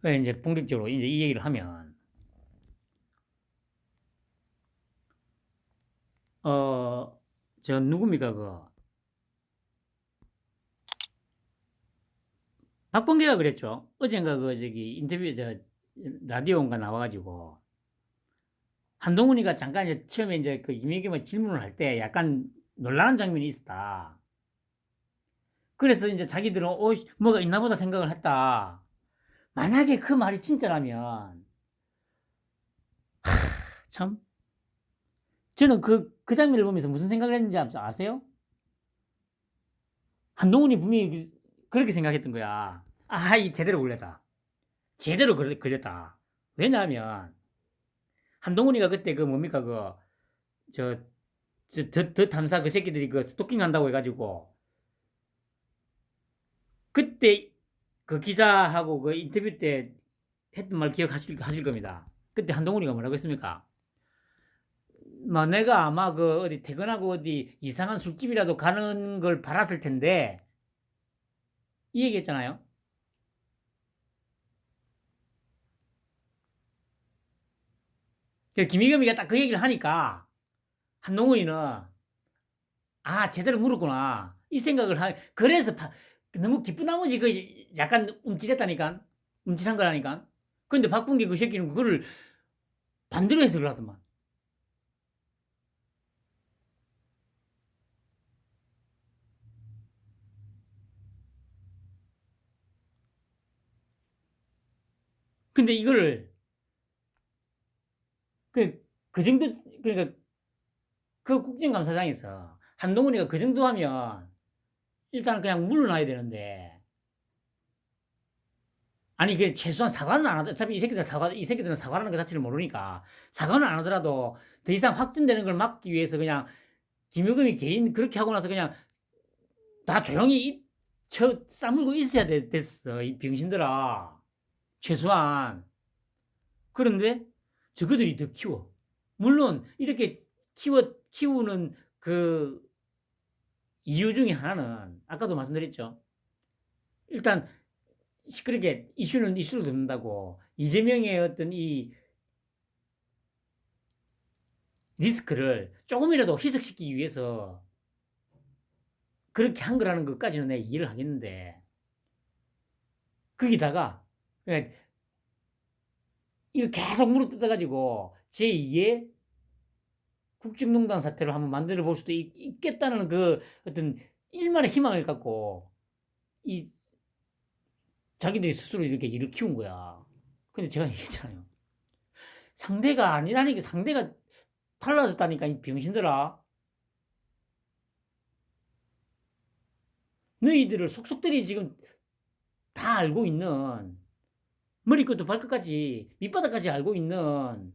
왜 이제 본격적으로 이제 이 얘기를 하면, 저 누굽니까, 박범계가 그랬죠. 어젠가 저기 인터뷰 라디오인가 나와가지고 한동훈이가 잠깐 이제 처음에 이제 그 이명경의 질문을 할 때 약간 놀라는 장면이 있었다. 그래서 이제 자기들은 뭐가 있나 보다 생각을 했다. 만약에 그 말이 진짜라면 참 저는 그 장면을 보면서 무슨 생각을 했는지 아세요? 한동훈이 분명히 그렇게 생각했던 거야. 이 제대로 걸렸다. 제대로 걸렸다. 왜냐하면 한동훈이가 그때 그 뭡니까 저 더 탐사 그 새끼들이 그 스토킹 한다고 해가지고 그때 그 기자하고 그 인터뷰 때 했던 말 기억하실 겁니다. 그때 한동훈이가 뭐라고 했습니까? 뭐 내가 아마 그 어디 퇴근하고 어디 이상한 술집이라도 가는 걸 바랐을 텐데 이 얘기했잖아요. 김희겸이가 딱 그 얘기를 하니까 한동훈이는 아 제대로 물었구나 이 생각을 그래서 너무 기쁜 나머지 그 약간 움찔했다니까 움찔한 거라니까. 근데 박bun기 그 새끼는 그거를 반대로 해석을 하더만. 근데 이거를 그 정도 그러니까 그 국정감사장에서 한동훈이가 그 정도 하면 일단 그냥 물러나야 되는데 아니 그 최소한 사과는 안 하더 어차피 이 새끼들은 사과하는 것 자체를 모르니까 사과는 안 하더라도 더 이상 확진되는 걸 막기 위해서 그냥 김효금이 개인 그렇게 하고 나서 그냥 다 조용히 싸물고 있어야 됐어 이 병신들아 최소한. 그런데 저거들이 더 키워. 물론 이렇게 키우는 그 이유 중에 하나는 아까도 말씀드렸죠. 일단 시끄럽게 이슈는 이슈로 듣는다고 이재명의 어떤 이 리스크를 조금이라도 희석시키기 위해서 그렇게 한 거라는 것까지는 내가 이해를 하겠는데 거기다가 그러니까 이거 계속 물어뜯어가지고 제2의 국정농단 사태를 한번 만들어 볼 수도 있겠다는 그 어떤 일만의 희망을 갖고 이 자기들이 스스로 이렇게 일을 키운 거야. 근데 제가 얘기했잖아요. 상대가 아니라니까 상대가 달라졌다니까 이 병신들아. 너희들을 속속들이 지금 다 알고 있는 머리끝부터 발끝까지 밑바닥까지 알고 있는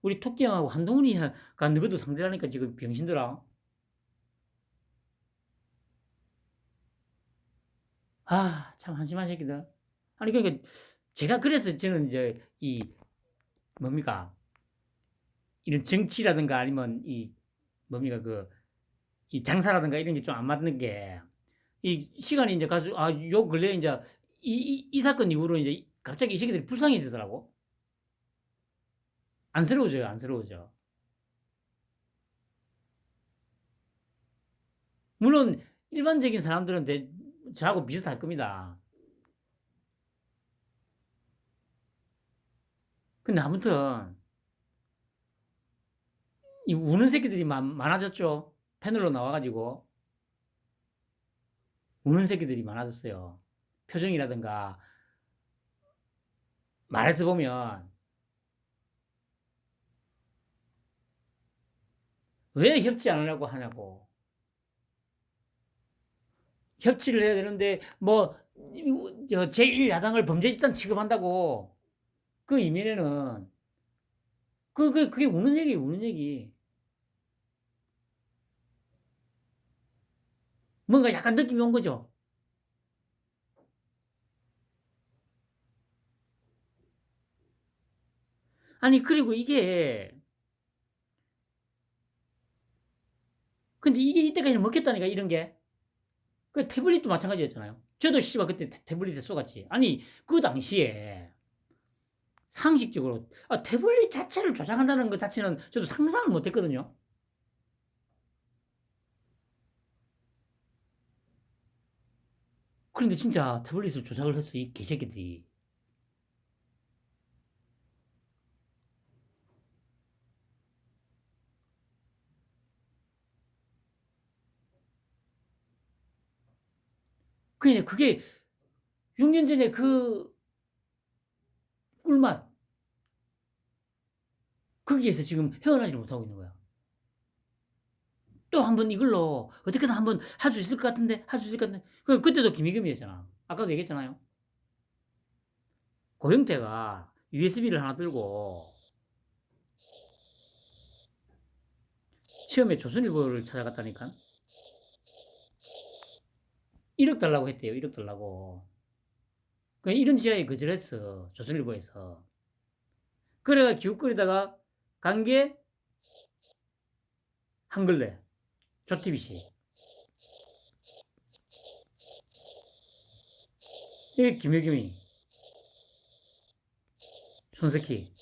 우리 토끼 형하고 한동훈이가 너희도 상대라니까 지금 병신들아. 아, 참 한심한 새끼들. 아니 그러니까 제가 그래서 저는 이제 이 뭡니까 이런 정치라든가 아니면 이 뭡니까 이 장사라든가 이런 게 좀 안 맞는 게 이 시간이 이제 가지고 요 근래 이제 이 사건 이후로 이제 갑자기 이 새끼들이 불쌍해지더라고. 안쓰러워져요, 안쓰러워져. 물론 일반적인 사람들은 저하고 비슷할 겁니다. 근데 아무튼 이 우는 새끼들이 많아졌죠. 패널로 나와가지고 우는 새끼들이 많아졌어요. 표정이라든가 말에서 보면 왜 협치 안 하려고 하냐고. 협치를 해야 되는데 뭐 제1야당을 범죄 집단 취급한다고 그 이면에는 그게 우는 얘기예요, 우는 얘기. 뭔가 약간 느낌이 온 거죠. 아니 그리고 이게 근데 이게 이때까지는 먹혔다니까 이런 게. 그 태블릿도 마찬가지였잖아요. 저도 씨발 그때 태블릿에 쏘갔지. 아니 그 당시에 상식적으로 태블릿 자체를 조작한다는 것 자체는 저도 상상을 못했거든요. 그런데 진짜 태블릿을 조작을 했어 이 개새끼들이. 그게 6년 전에 그 꿀맛 거기에서 지금 헤어나지 못하고 있는 거야. 또 한 번 이걸로 어떻게든 한번 할 수 있을 것 같은데 할 수 있을 것 같은데 그때도 김희겸이었잖아. 아까도 얘기했잖아요. 고영태가 USB를 하나 들고 처음에 조선일보를 찾아갔다니까 1억 달라고 했대요. 1억 달라고. 이런 지하에 거절했어. 조선일보에서. 그래가 기웃거리다가 간 게 한글래 조티비씨. 이게 김혜겸이 손석희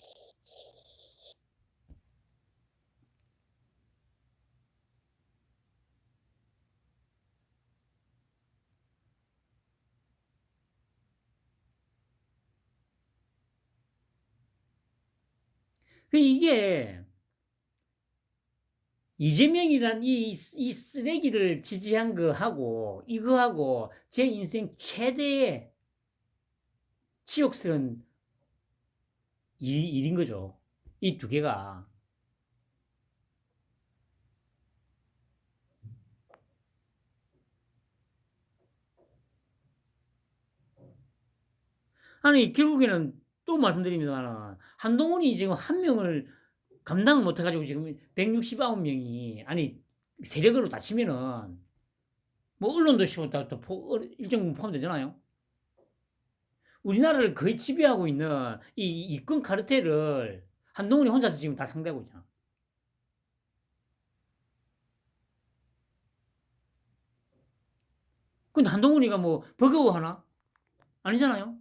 이게 이재명이란 이 쓰레기를 지지한 거하고 이거하고 제 인생 최대의 치욕스러운 일인 거죠. 이 두 개가. 아니, 결국에는 또 말씀드립니다만, 한동훈이 지금 한 명을 감당을 못해가지고 지금 169명이, 아니, 세력으로 다치면은, 뭐, 언론도 또 일정 부분 포함되잖아요. 우리나라를 거의 지배하고 있는 이 이권 카르텔을 한동훈이 혼자서 지금 다 상대하고 있잖아. 근데 한동훈이가 뭐, 버거워하나? 아니잖아요.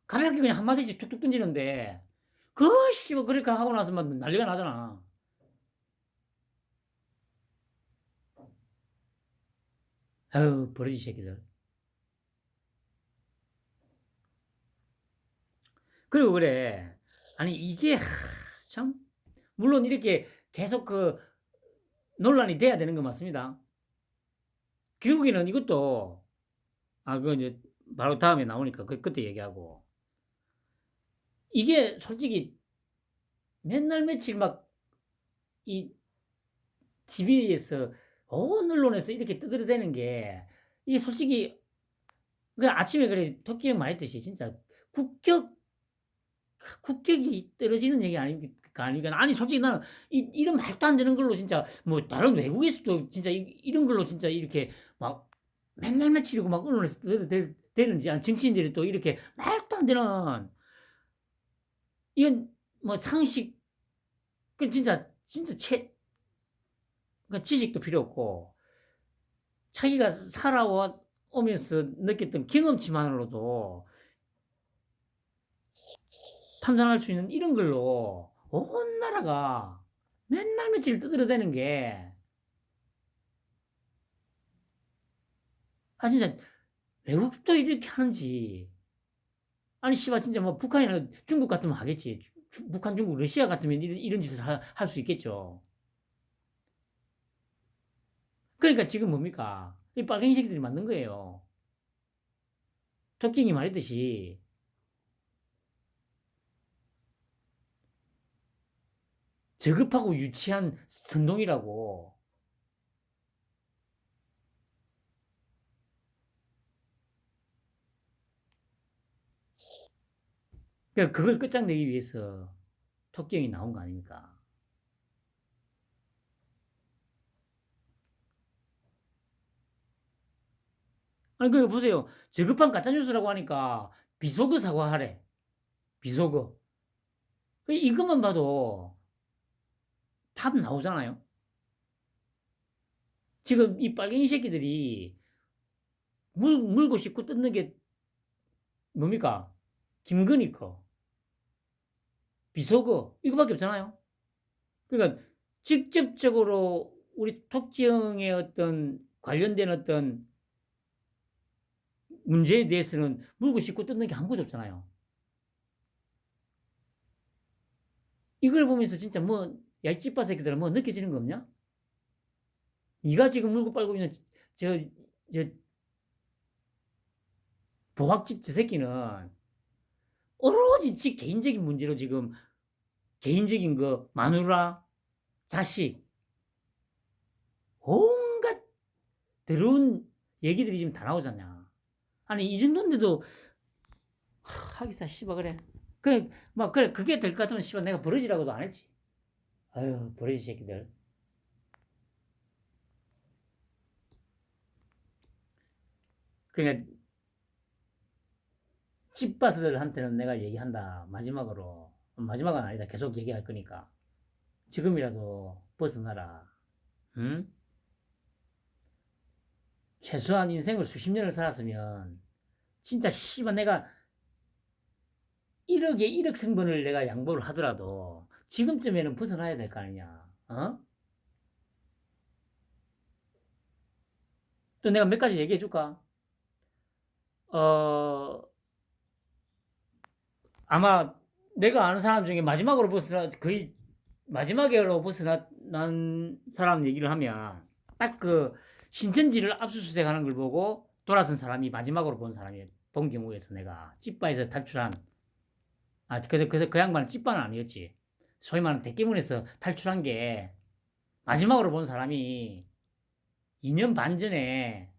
가볍게 그냥 한마디씩 툭툭 던지는데, 씨발, 그렇게 하고 나서 막 난리가 나잖아. 아유, 버러지 새끼들. 그리고 그래. 아니, 이게, 참, 물론 이렇게 계속 논란이 돼야 되는 거 맞습니다. 결국에는 이것도, 그거 이제 바로 다음에 나오니까 그때 얘기하고. 이게 솔직히 맨날 며칠 막 이 TV에서, 온 언론에서 이렇게 떠들어대는 게, 이게 솔직히, 그 아침에 그래, 토끼 형 말했듯이 진짜 국격, 국격이 떨어지는 얘기 아닙니까? 아니, 솔직히 나는 이런 말도 안 되는 걸로 진짜, 뭐, 다른 외국에서도 진짜 이런 걸로 진짜 이렇게 막 맨날 며칠이고 막 언론에서 되는지, 아니, 정치인들이 또 이렇게 말도 안 되는, 이건 뭐 상식, 그 진짜 그 지식도 필요 없고, 자기가 살아오면서 느꼈던 경험치만으로도 판단할 수 있는 이런 걸로 온 나라가 맨날 며칠 떠들어대는 게, 진짜 외국도 이렇게 하는지. 아니, 씨발, 진짜 뭐 북한이나 중국 같으면 하겠지. 북한, 중국, 러시아 같으면 이런 짓을 할 수 있겠죠. 그러니까 지금 뭡니까? 이 빨갱이 새끼들이 맞는 거예요. 토끼이 말했듯이. 저급하고 유치한 선동이라고. 그러니까 그걸 끝장내기 위해서 토끼형이 나온 거 아닙니까? 아니, 그 보세요. 저급한 가짜뉴스라고 하니까 비속어 사과하래. 비속어. 이것만 봐도 답 나오잖아요. 지금 이 빨갱이 새끼들이 물고 씹고 뜯는 게 뭡니까? 김건희 거, 비속어, 이거밖에 없잖아요. 그러니까 직접적으로 우리 토끼형의 어떤 관련된 어떤 문제에 대해서는 물고 씹고 뜯는 게 아무것도 없잖아요. 이걸 보면서 진짜 뭐, 야, 이 찌빠 새끼들아, 뭐 느껴지는 거 없냐? 네가 지금 물고 빨고 있는 저, 저, 보학집 저 새끼는 오로지 지 개인적인 문제로 지금 개인적인 거, 마누라, 자식, 온갖 더러운 얘기들이 지금 다 나오잖냐. 아니, 이 정도인데도, 하기사, 씨발, 그래. 그래, 막, 그래, 그게 될 것 같으면, 씨발, 내가 버러지라고도 안 했지. 아유, 버러지 새끼들. 그러니까, 집바스들한테는 내가 얘기한다. 마지막으로. 마지막은 아니다. 계속 얘기할 거니까. 지금이라도 벗어나라. 응? 최소한 인생을 수십 년을 살았으면, 진짜, 씨발, 내가 1억에 1억 성분을 내가 양보를 하더라도, 지금쯤에는 벗어나야 될 거 아니냐. 어? 또 내가 몇 가지 얘기해 줄까? 어, 아마 내가 아는 사람 중에 마지막으로 거의 마지막으로 벗어난 사람 얘기를 하면 딱 그 신천지를 압수수색하는 걸 보고 돌아선 사람이 마지막으로 본 경우에서 내가 찌바에서 탈출한 그래서 그 양반은 찌바는 아니었지. 소위 말하는 대기문에서 탈출한 게 마지막으로 본 사람이 2년 반 전에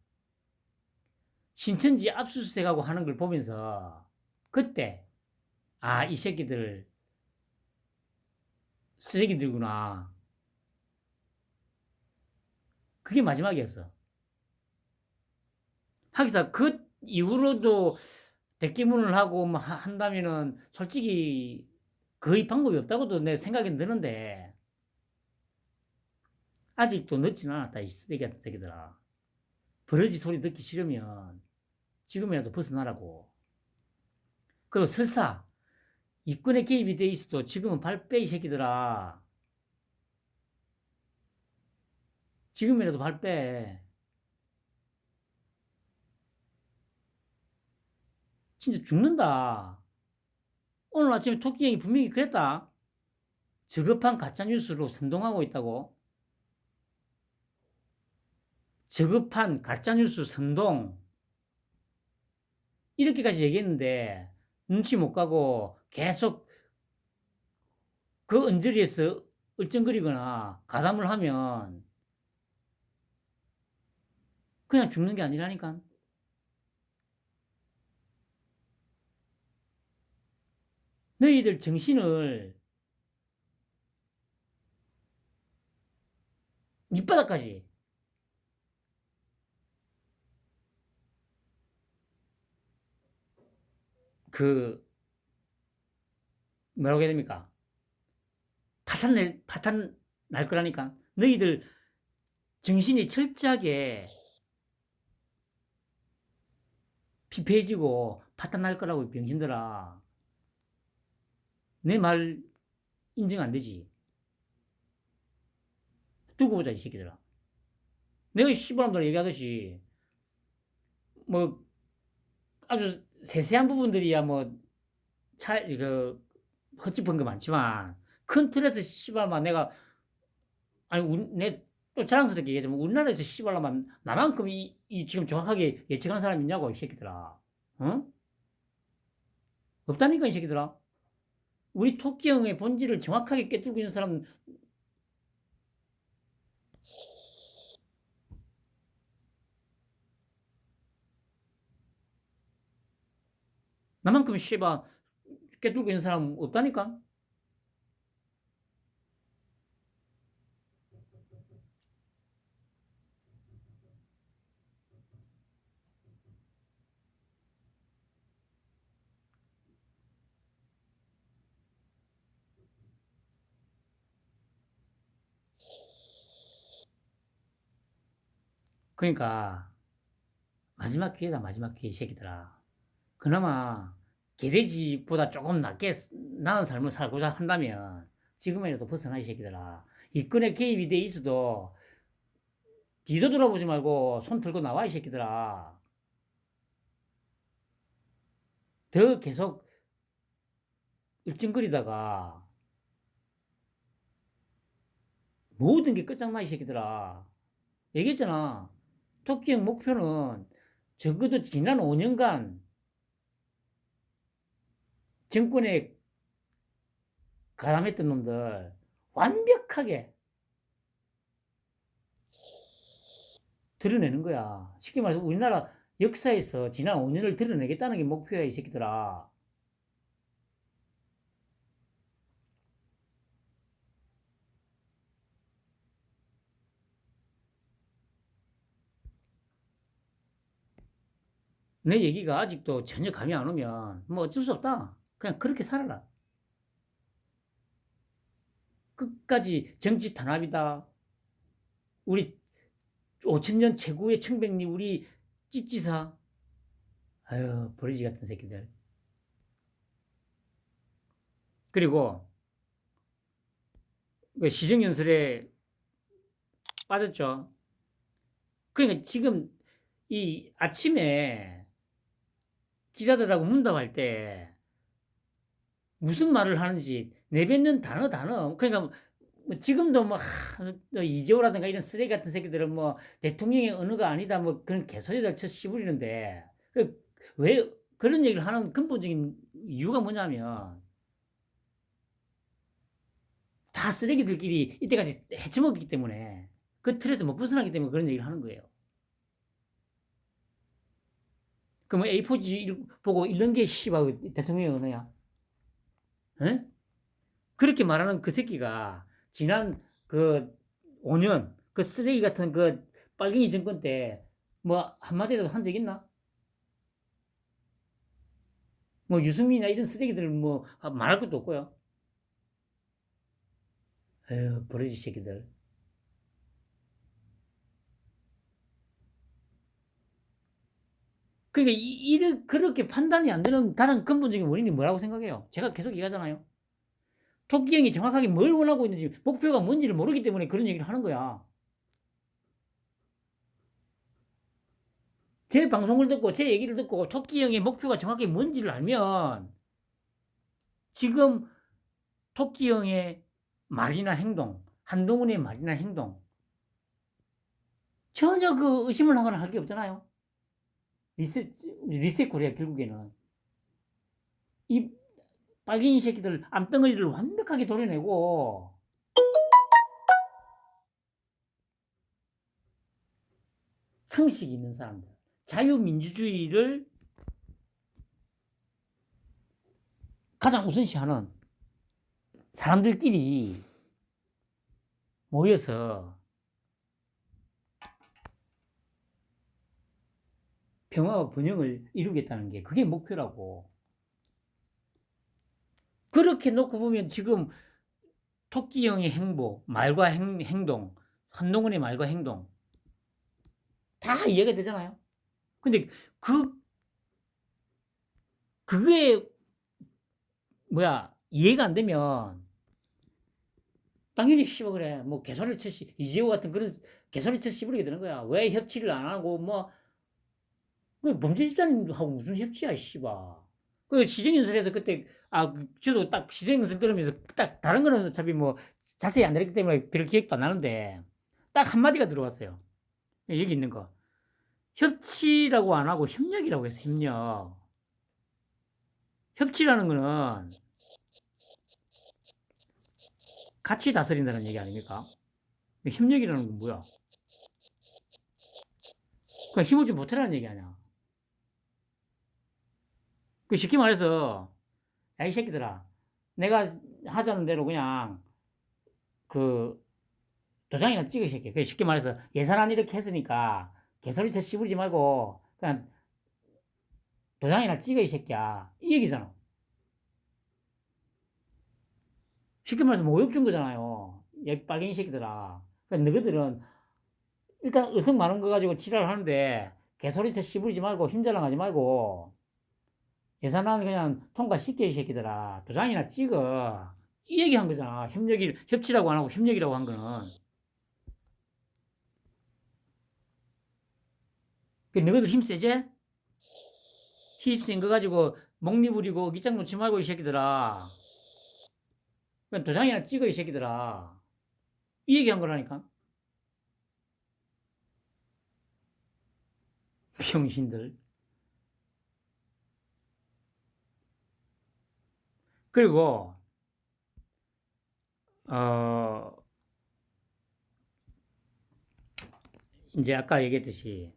신천지 압수수색하고 하는 걸 보면서 그때 이 새끼들 쓰레기들구나. 그게 마지막이었어. 하기사 그 이후로도 대기문을 하고 뭐 한다면은 솔직히 거의 방법이 없다고도 내 생각이 드는데 아직도 늦지는 않았다. 이 쓰레기 같은 새끼들아. 버러지 소리 듣기 싫으면 지금이라도 벗어나라고. 그리고 설사 이권에 개입이 돼 있어도 지금은 발 빼, 이 새끼들아. 지금이라도 발 빼. 진짜 죽는다. 오늘 아침에 토끼 형이 분명히 그랬다. 저급한 가짜뉴스로 선동하고 있다고. 저급한 가짜뉴스 선동. 이렇게까지 얘기했는데 눈치 못 가고 계속 그 언저리에서 얼쩡거리거나 가담을 하면 그냥 죽는 게 아니라니까. 너희들 정신을 밑바닥까지 그 뭐라고 해야 됩니까? 파탄 날 거라니까. 너희들 정신이 철저하게 피폐해지고 파탄 날 거라고 병신들아. 내 말 인정 안 되지. 두고 보자 이 새끼들아. 내가 시발람들 얘기하듯이 뭐 아주 세세한 부분들이야 뭐 헛짚은 거 많지만 큰 틀에서 시발만 내가 내또 자랑스럽게 얘기하자면 우리나라에서 시발라만 나만큼 이 지금 정확하게 예측한 사람 있냐고 이 새끼들아. 어? 없다니까 이 새끼들아. 우리 토끼 형의 본질을 정확하게 꿰뚫고 있는 사람 나만큼 씨발 꿰뚫고 있는 사람 없다니까. 그러니까 마지막 기회다 마지막 기회 이 새끼들아. 그나마 개돼지보다 조금 나은 삶을 살고자 한다면 지금이라도 벗어나 이 새끼들아. 이권에 개입이 돼 있어도 뒤도 돌아보지 말고 손 들고 나와 이 새끼들아. 더 계속 일찡거리다가 모든 게 끝장나 이 새끼들아. 얘기했잖아. 토끼형 목표는 적어도 지난 5년간 정권에 가담했던 놈들 완벽하게 드러내는 거야. 쉽게 말해서 우리나라 역사에서 지난 5년을 드러내겠다는 게 목표야, 이 새끼들아. 내 얘기가 아직도 전혀 감이 안 오면 뭐 어쩔 수 없다. 그냥 그렇게 살아라. 끝까지 정치 탄압이다. 우리 5천년 최고의 청백리 우리 찌찌사. 아유, 버러지 같은 새끼들. 그리고 그 시정연설에 빠졌죠. 그러니까 지금 이 아침에 기자들하고 문답할 때 무슨 말을 하는지 내뱉는 단어. 그러니까 뭐 지금도 뭐 이재호라든가 이런 쓰레기 같은 새끼들은 뭐 대통령의 언어가 아니다 뭐 그런 개소리들 쳐 씹으리는데 왜 그런 얘기를 하는 근본적인 이유가 뭐냐면 다 쓰레기들끼리 이때까지 해쳐먹기 때문에 그 틀에서 못 벗어나기 때문에 그런 얘기를 하는 거예요. 그럼 A4지 보고 읽는 게 씨발 대통령의 언어야? 에? 그렇게 말하는 그 새끼가 지난 그 5년 그 쓰레기 같은 그 빨갱이 정권 때 뭐 한마디라도 한 적 있나? 뭐 유승민이나 이런 쓰레기들 뭐 말할 것도 없고요. 에휴 버러지 새끼들. 그러니까 그렇게 판단이 안 되는 가장 근본적인 원인이 뭐라고 생각해요? 제가 계속 얘기하잖아요. 토끼 형이 정확하게 뭘 원하고 있는지 목표가 뭔지를 모르기 때문에 그런 얘기를 하는 거야. 제 방송을 듣고 제 얘기를 듣고 토끼 형의 목표가 정확히 뭔지를 알면 지금 토끼 형의 말이나 행동, 한동훈의 말이나 행동 전혀 그 의심을 하거나 할 게 없잖아요. 리셋 코리아 결국에는 이 빨갱이 새끼들 암덩어리를 완벽하게 도려내고 상식이 있는 사람들, 자유민주주의를 가장 우선시하는 사람들끼리 모여서 평화와 번영을 이루겠다는 게 그게 목표라고. 그렇게 놓고 보면 지금 토끼 형의 행보, 말과 행동, 한동훈의 말과 행동 다 이해가 되잖아요. 근데 그게 뭐야 이해가 안 되면 당연히 씨발 그래 뭐 개소리 쳐 이재호 같은 그런 개소리 쳐 씹으게 되는 거야. 왜 협치를 안 하고 뭐 범죄 집단하고 무슨 협치야 씨발. 그 시정연설에서 그때 저도 딱 시정연설 들으면서 딱 다른 거는 어차피 뭐 자세히 안 들었기 때문에 별 기억도 안 나는데 딱 한마디가 들어왔어요. 여기 있는 거. 협치라고 안 하고 협력이라고 했어, 협력. 협치라는 거는 같이 다스린다는 얘기 아닙니까? 협력이라는 건 뭐야? 그냥 힘을 좀 못해라는 얘기 아니야. 그 쉽게 말해서, 야, 이 새끼들아. 내가 하자는 대로 그냥, 그, 도장이나 찍어, 이 새끼. 그 쉽게 말해서, 예산안 이렇게 했으니까, 개소리쳐 씹으지 말고, 그냥, 도장이나 찍어, 이 새끼야. 이 얘기잖아. 쉽게 말해서 모욕 준 거잖아요. 야, 빨갱이 새끼들아. 그러니까 너희들은, 일단 의석 많은 거 가지고 지랄 하는데, 개소리쳐 씹으지 말고, 힘자랑하지 말고, 예산안 그냥 통과시켜, 이 새끼들아. 도장이나 찍어. 이 얘기 한 거잖아. 협치라고 안 하고 협력이라고 한 거는. 그 너희들 힘 세지? 힘센 거 가지고 목리 부리고 기장 놓지 말고 이 새끼들아. 그냥 도장이나 찍어 이 새끼들아. 이 얘기 한 거라니까. 병신들. 그리고 어 이제 아까 얘기했듯이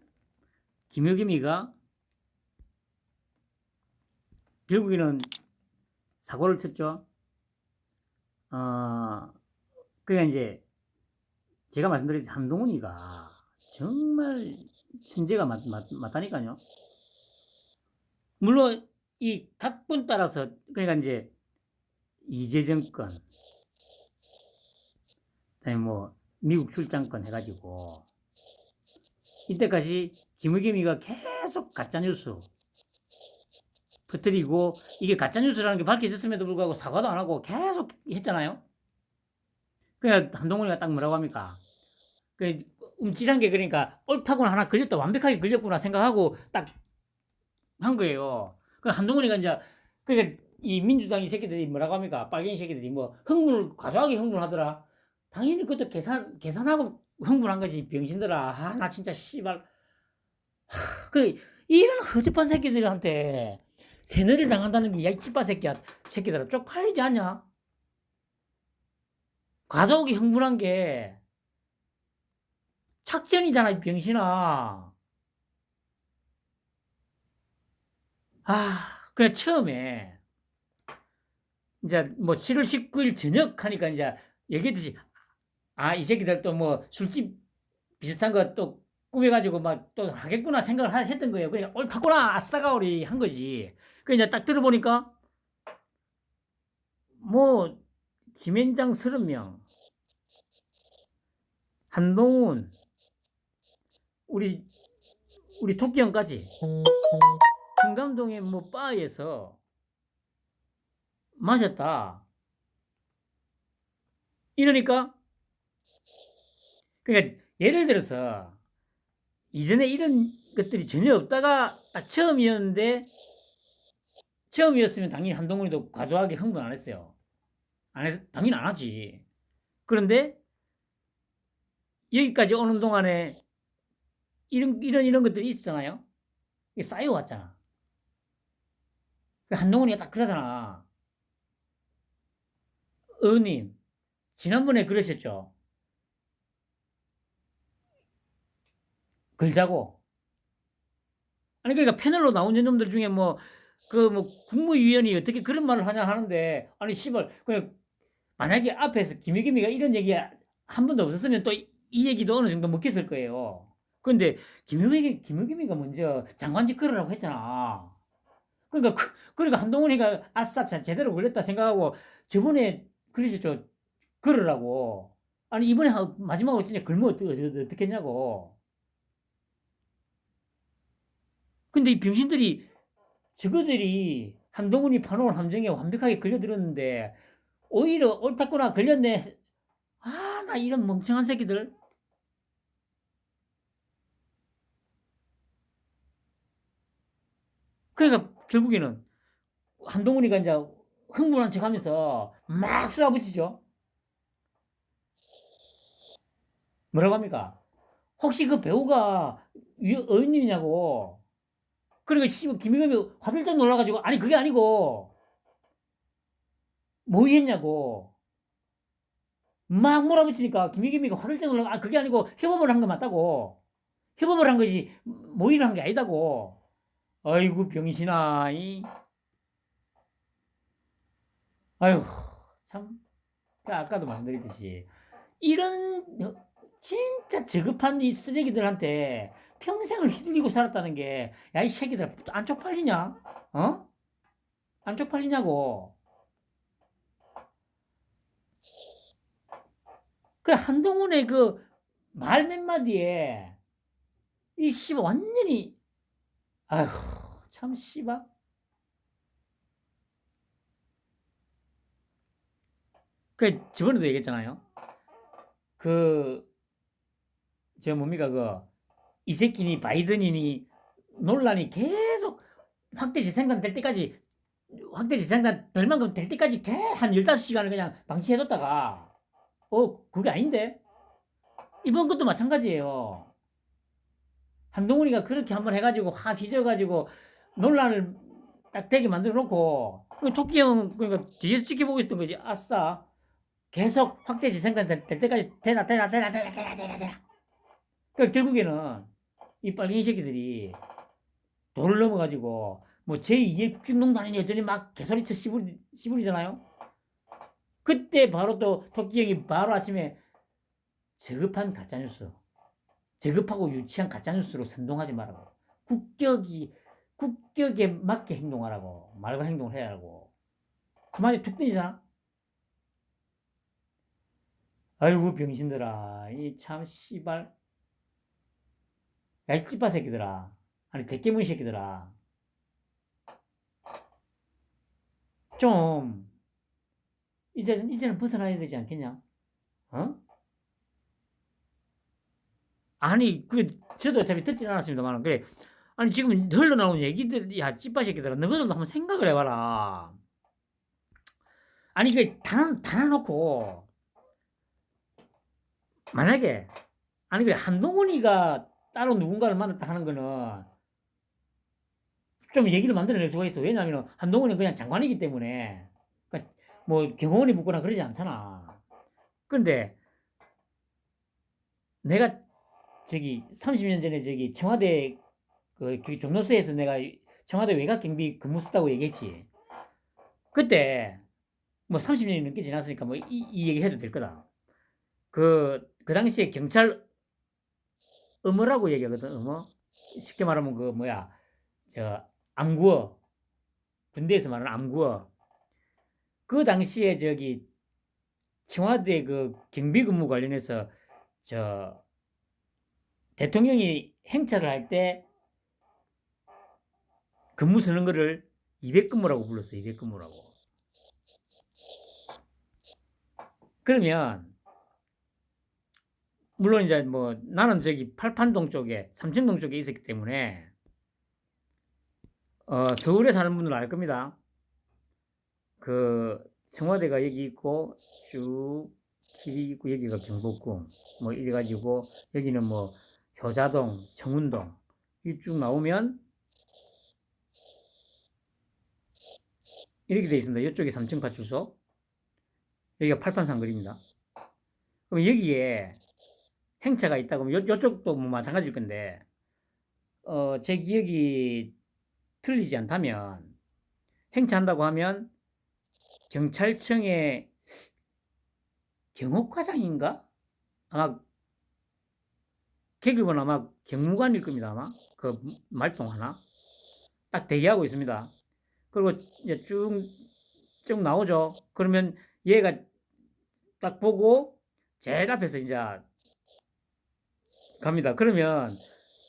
김여김이가 결국에는 사고를 쳤죠. 그냥 이제 제가 말씀드렸듯이 한동훈이가 정말 천재가 맞다니까요. 물론 이 각본 따라서 그러니까 이제 이재정권, 그다음에 뭐 미국 출장권 해가지고 이때까지 김의겸이가 계속 가짜뉴스 퍼뜨리고 이게 가짜뉴스라는 게 밝혀졌음에도 불구하고 사과도 안 하고 계속 했잖아요. 그러니까 한동훈이가 딱 뭐라고 합니까? 그 움찔한 게 그러니까 옳다고는 하나 걸렸다 완벽하게 걸렸구나 생각하고 딱 한 거예요. 그 한동훈이가 이제 그러니까 이 민주당 이 새끼들이 뭐라고 합니까? 빨갱이 새끼들이 뭐 과도하게 흥분하더라. 당연히 그것도 계산하고 흥분한 거지, 병신들아. 아, 나 진짜 씨발. 그 이런 허접한 새끼들한테 세뇌를 당한다는 게, 야, 이 찌빠 새끼들아, 쪽팔리지 않냐? 과도하게 흥분한 게 작전이잖아, 이 병신아. 그래, 처음에 이제 뭐 7월 19일 저녁 하니까 이제 얘기했듯이, 이 새끼들 또 뭐 술집 비슷한 거 또 꾸며가지고 막 또 하겠구나 생각을 했던 거예요. 그러니까 옳다구나, 아싸가오리 한 거지. 그 이제 딱 들어보니까 뭐 김앤장 30명, 한동훈, 우리 토끼 형까지 청담동의 뭐 바에서 마셨다. 이러니까, 그러니까 예를 들어서 이전에 이런 것들이 전혀 없다가 딱 처음이었으면 당연히 한동훈이도 과도하게 흥분 안 했어요. 당연히 안 하지. 그런데 여기까지 오는 동안에 이런 것들이 있잖아요. 이게 쌓여왔잖아. 한동훈이가 딱 그러잖아. 의원님, 지난번에 그러셨죠. 걸자고. 아니, 그러니까 패널로 나온 놈들 중에 뭐 국무위원이 어떻게 그런 말을 하냐 하는데, 아니, 씨발, 그냥 만약에 앞에서 김의겸이가 이런 얘기 한 번도 없었으면 또 이 얘기도 어느 정도 먹혔을 거예요. 그런데 김의겸이가 먼저 장관직 걸으라고 했잖아. 그러니까 한동훈이가 아싸, 제대로 걸렸다 생각하고 저번에 그러셨죠. 걸으라고. 아니, 이번에 마지막으로 진짜 걸면 어떻게 했냐고. 근데 이 병신들이, 저거들이 한동훈이 파놓은 함정에 완벽하게 걸려들었는데 오히려 옳다구나 걸렸네. 나 이런 멍청한 새끼들. 그러니까 결국에는 한동훈이가 이제 흥분한 척 하면서 막 쏘아붙이죠. 뭐라고 합니까? 혹시 그 배우가 의원님이냐고. 그러니까 김의겸이 화들짝 놀라가지고, 아니 그게 아니고 뭐 했냐고 막 몰아붙이니까 김의겸이가 화들짝 놀라고, 그게 아니고 협업을 한 거 맞다고. 협업을 한 거지 모의를 한 게 아니다고. 아이고 병신아. 아유, 참. 아까도 말씀드렸듯이 이런 진짜 저급한 이 쓰레기들한테 평생을 휘둘리고 살았다는 게, 야, 이 새끼들 안 쪽팔리냐? 어? 안 쪽팔리냐고. 그 한동훈의 그 말 몇 마디에 이 씨발 완전히, 아휴, 참 씨발. 그 저번에도 얘기했잖아요. 저 뭡니까, 이 새끼니 바이든이니 논란이 계속 확대 재생산 될 때까지, 확대 재생산 될 만큼 될 때까지 한 15시간을 그냥 방치해뒀다가, 그게 아닌데? 이번 것도 마찬가지예요. 한동훈이가 그렇게 한번 해가지고 확 휘저어가지고 논란을 딱 되게 만들어 놓고, 토끼 형 그러니까 뒤에서 지켜보고 있었던 거지. 아싸, 계속 확대 재생산 될 때까지 되나. 그러니까 결국에는 이 빨갱이 새끼들이 도를 넘어가지고 뭐 제2의 국정농단이 여전히 막 개소리쳐 씨부리잖아요. 그때 바로 또 토끼 형이 바로 아침에 저급한 가짜뉴스, 저급하고 유치한 가짜뉴스로 선동하지 말라고. 국격에 맞게 행동하라고. 말과 행동을 해야 하고. 그 말이 툭 뜨이잖아. 아이고 병신들아, 이 참 씨발. 야, 이 찌빠 새끼들아. 아니 대깨문 새끼들아. 좀 이제는 벗어나야 되지 않겠냐? 어? 아니 저도 어차피 듣지는 않았습니다만, 그래. 아니 지금 흘러나온 얘기들, 야 찌빠 새끼들아, 너희들도 한번 생각을 해봐라. 아니 그 달아놓고 만약에 아니 그 한동훈이가 따로 누군가를 만났다 하는 거는 좀 얘기를 만들어낼 수가 있어. 왜냐하면 한동훈이 그냥 장관이기 때문에 그러니까 뭐 경호원이 묻거나 그러지 않잖아. 그런데 내가 저기 30년 전에 저기 청와대 그 종로서에서 내가 청와대 외곽 경비 근무 썼다고 얘기했지. 그때 뭐 30년이 넘게 지났으니까 뭐 이 얘기 해도 될 거다. 그 당시에 경찰 음어라고 얘기하거든. 음어. 쉽게 말하면 그 뭐야 저 암구어, 군대에서 말하는 암구어. 그 당시에 저기 청와대 그 경비 근무 관련해서 저 대통령이 행차를 할 때 근무 서는 거를 200근무라고 불렀어. 200근무라고. 그러면 물론 이제 뭐 나는 저기 팔판동 쪽에 삼청동 쪽에 있었기 때문에 서울에 사는 분들은 알 겁니다. 그 청와대가 여기 있고 쭉 길이 있고 여기가 경복궁 뭐 이래가지고 여기는 뭐 효자동, 청운동 이쭉 나오면 이렇게 돼 있습니다. 이쪽이 삼층파출소, 여기가 팔판상거리입니다. 그럼 여기에 행차가 있다 그러면 요쪽도 뭐 마찬가지일 건데 제 기억이 틀리지 않다면 행차한다고 하면 경찰청의 경호과장인가? 아마 계급은 아마 경무관일 겁니다. 아마 그 말통 하나 딱 대기하고 있습니다. 그리고 이제 쭉 나오죠. 그러면 얘가 딱 보고 제일 앞에서 이제 갑니다. 그러면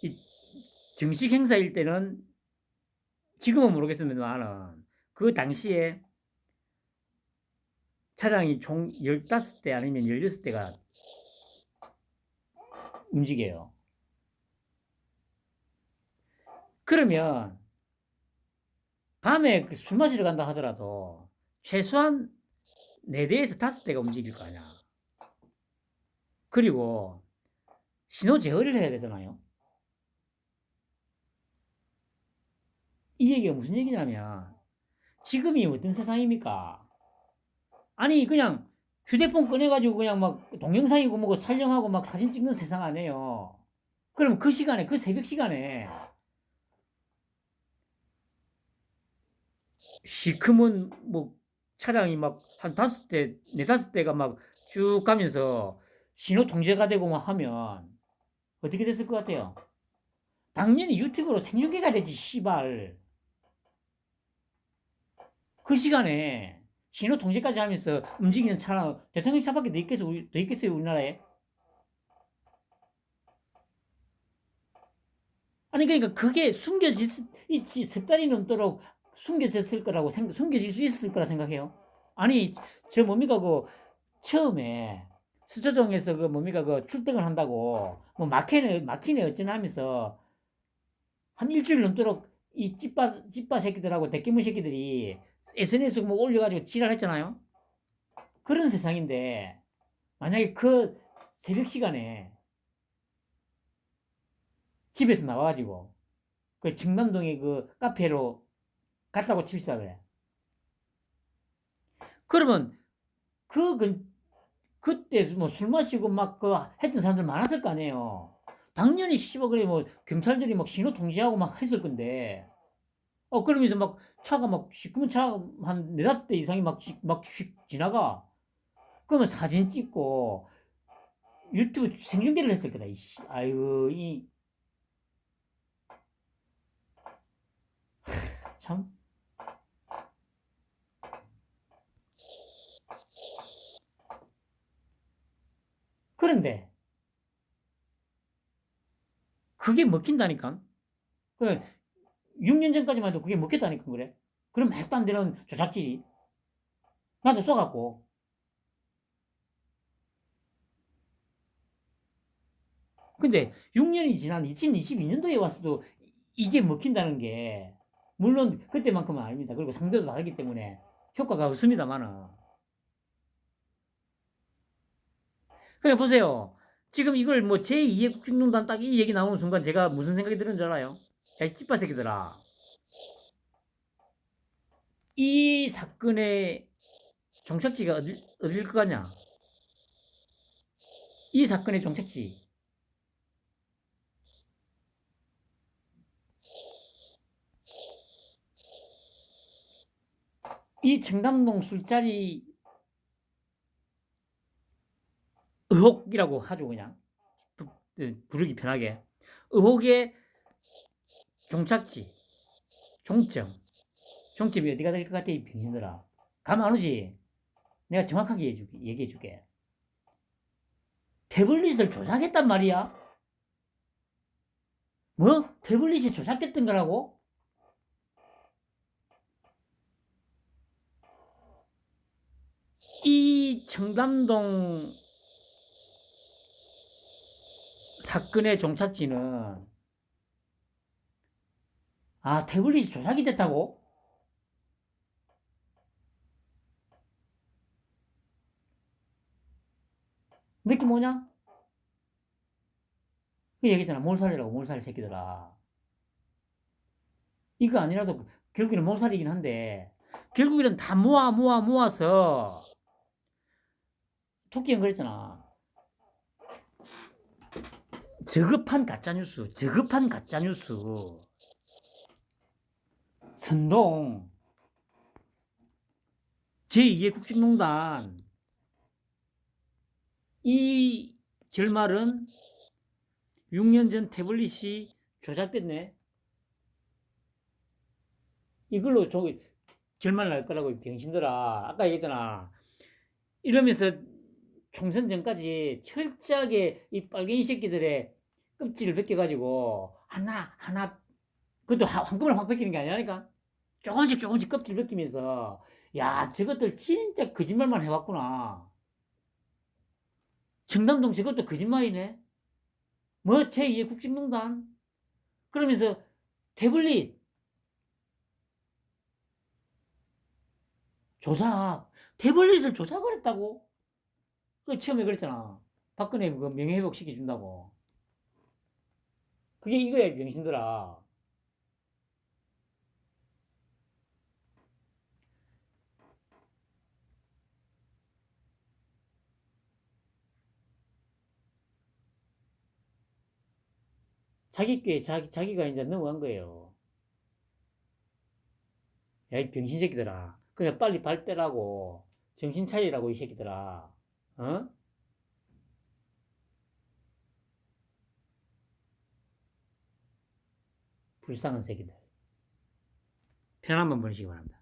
이 정식 행사일 때는 지금은 모르겠습니다만은 그 당시에 차량이 총 15대 아니면 16대가 움직여요. 그러면 밤에 술 마시러 간다 하더라도 최소한 4대에서 5대가 움직일 거 아니야. 그리고 신호 제어를 해야 되잖아요. 이 얘기가 무슨 얘기냐면 지금이 어떤 세상입니까? 아니 그냥 휴대폰 꺼내가지고 그냥 막 동영상이고 뭐고 촬영하고 막 사진 찍는 세상 아니에요. 그럼 그 시간에 그 새벽 시간에 시커먼 뭐 차량이 막 한 5대, 4, 5대가 막 쭉 가면서 신호 통제가 되고 막 하면 어떻게 됐을 것 같아요? 당연히 유튜브로 생중계가 되지, 씨발. 그 시간에 신호 통제까지 하면서 움직이는 차량, 대통령 차밖에 더 있겠어요, 우리나라에? 아니, 그러니까 그게 있지, 석 달이 넘도록 숨겨질 수 있을 거라 생각해요. 아니, 저 뭡니까, 처음에 수조정에서 뭡니까, 출퇴근 한다고, 뭐, 막히네 어쩌나 하면서 한 일주일 넘도록 이 찌빠 새끼들하고 대끼문 새끼들이 SNS 뭐 올려가지고 지랄했잖아요. 그런 세상인데 만약에 그 새벽 시간에 집에서 나와가지고 그 청담동의 그 카페로 갔다고 칩시다 그래. 그러면 그 그때 뭐 술 마시고 막 했던 사람들 많았을 거 아니에요. 당연히 씨발 그래 뭐 경찰들이 막 신호 통제하고 막 했을 건데 그러면서 막 차가 막 시커먼 차 한 네다섯 대 이상이 휙 지나가. 그러면 사진 찍고 유튜브 생중계를 했을 거다, 이씨. 아유, 참. 그런데, 그게 먹힌다니까? 그, 6년 전까지만 해도 그게 먹혔다니까, 그래. 그럼 말도 안 되는 조작질이. 나도 써갖고. 근데 6년이 지난 2022년도에 왔어도 이게 먹힌다는 게, 물론 그때만큼은 아닙니다. 그리고 상대도 다르기 때문에 효과가 없습니다만은. 그래 보세요. 지금 이걸 뭐 제2의 국정농단 딱 이 얘기 나오는 순간 제가 무슨 생각이 드는 줄 알아요? 야, 이 찌빠 새끼들아. 이 사건의 종착지가 어딜 것 같냐? 이 사건의 종착지. 이 청담동 술자리 의혹이라고 하죠, 그냥. 부르기 편하게. 의혹의 종착지, 종점. 종점이 어디가 될 것 같아, 이 병신들아. 감 안 오지? 내가 정확하게 얘기해 줄게. 태블릿을 조작했단 말이야? 뭐? 태블릿이 조작됐던 거라고? 이 청담동 사건의 종착지는 태블릿이 조작이 됐다고? 느낌 오냐? 그 얘기잖아. 몰살이라고, 몰살 새끼들아. 이거 아니라도 결국에는 몰살이긴 한데, 결국에는 다 모아서 토끼 형 그랬잖아. 저급한 가짜뉴스, 저급한 가짜뉴스. 선동, 제2의 국정농단. 이 결말은 6년 전 태블릿이 조작됐네. 이걸로 결말 날 거라고, 병신들아. 아까 얘기했잖아. 이러면서 총선 전까지 철저하게 이 빨갱이 새끼들의 껍질을 벗겨가지고 하나 그것도 한꺼번에 확 벗기는 게 아니라니까. 조금씩 껍질 벗기면서 야 저것들 진짜 거짓말만 해왔구나. 청담동 저것도 거짓말이네. 뭐 제2의 국정농단 그러면서 태블릿 조작 태블릿을 조작을 했다고. 그 처음에 그랬잖아. 박근혜 그 명예회복 시켜준다고. 그게 이거야 병신들아. 자기 께 자기가 이제 넘어간 거예요. 야, 이 병신 새끼들아. 그냥 빨리 발 빼라고. 정신 차리라고, 이 새끼들아. 어? 불쌍한 새끼들. 편 한번 보내시기 바랍니다.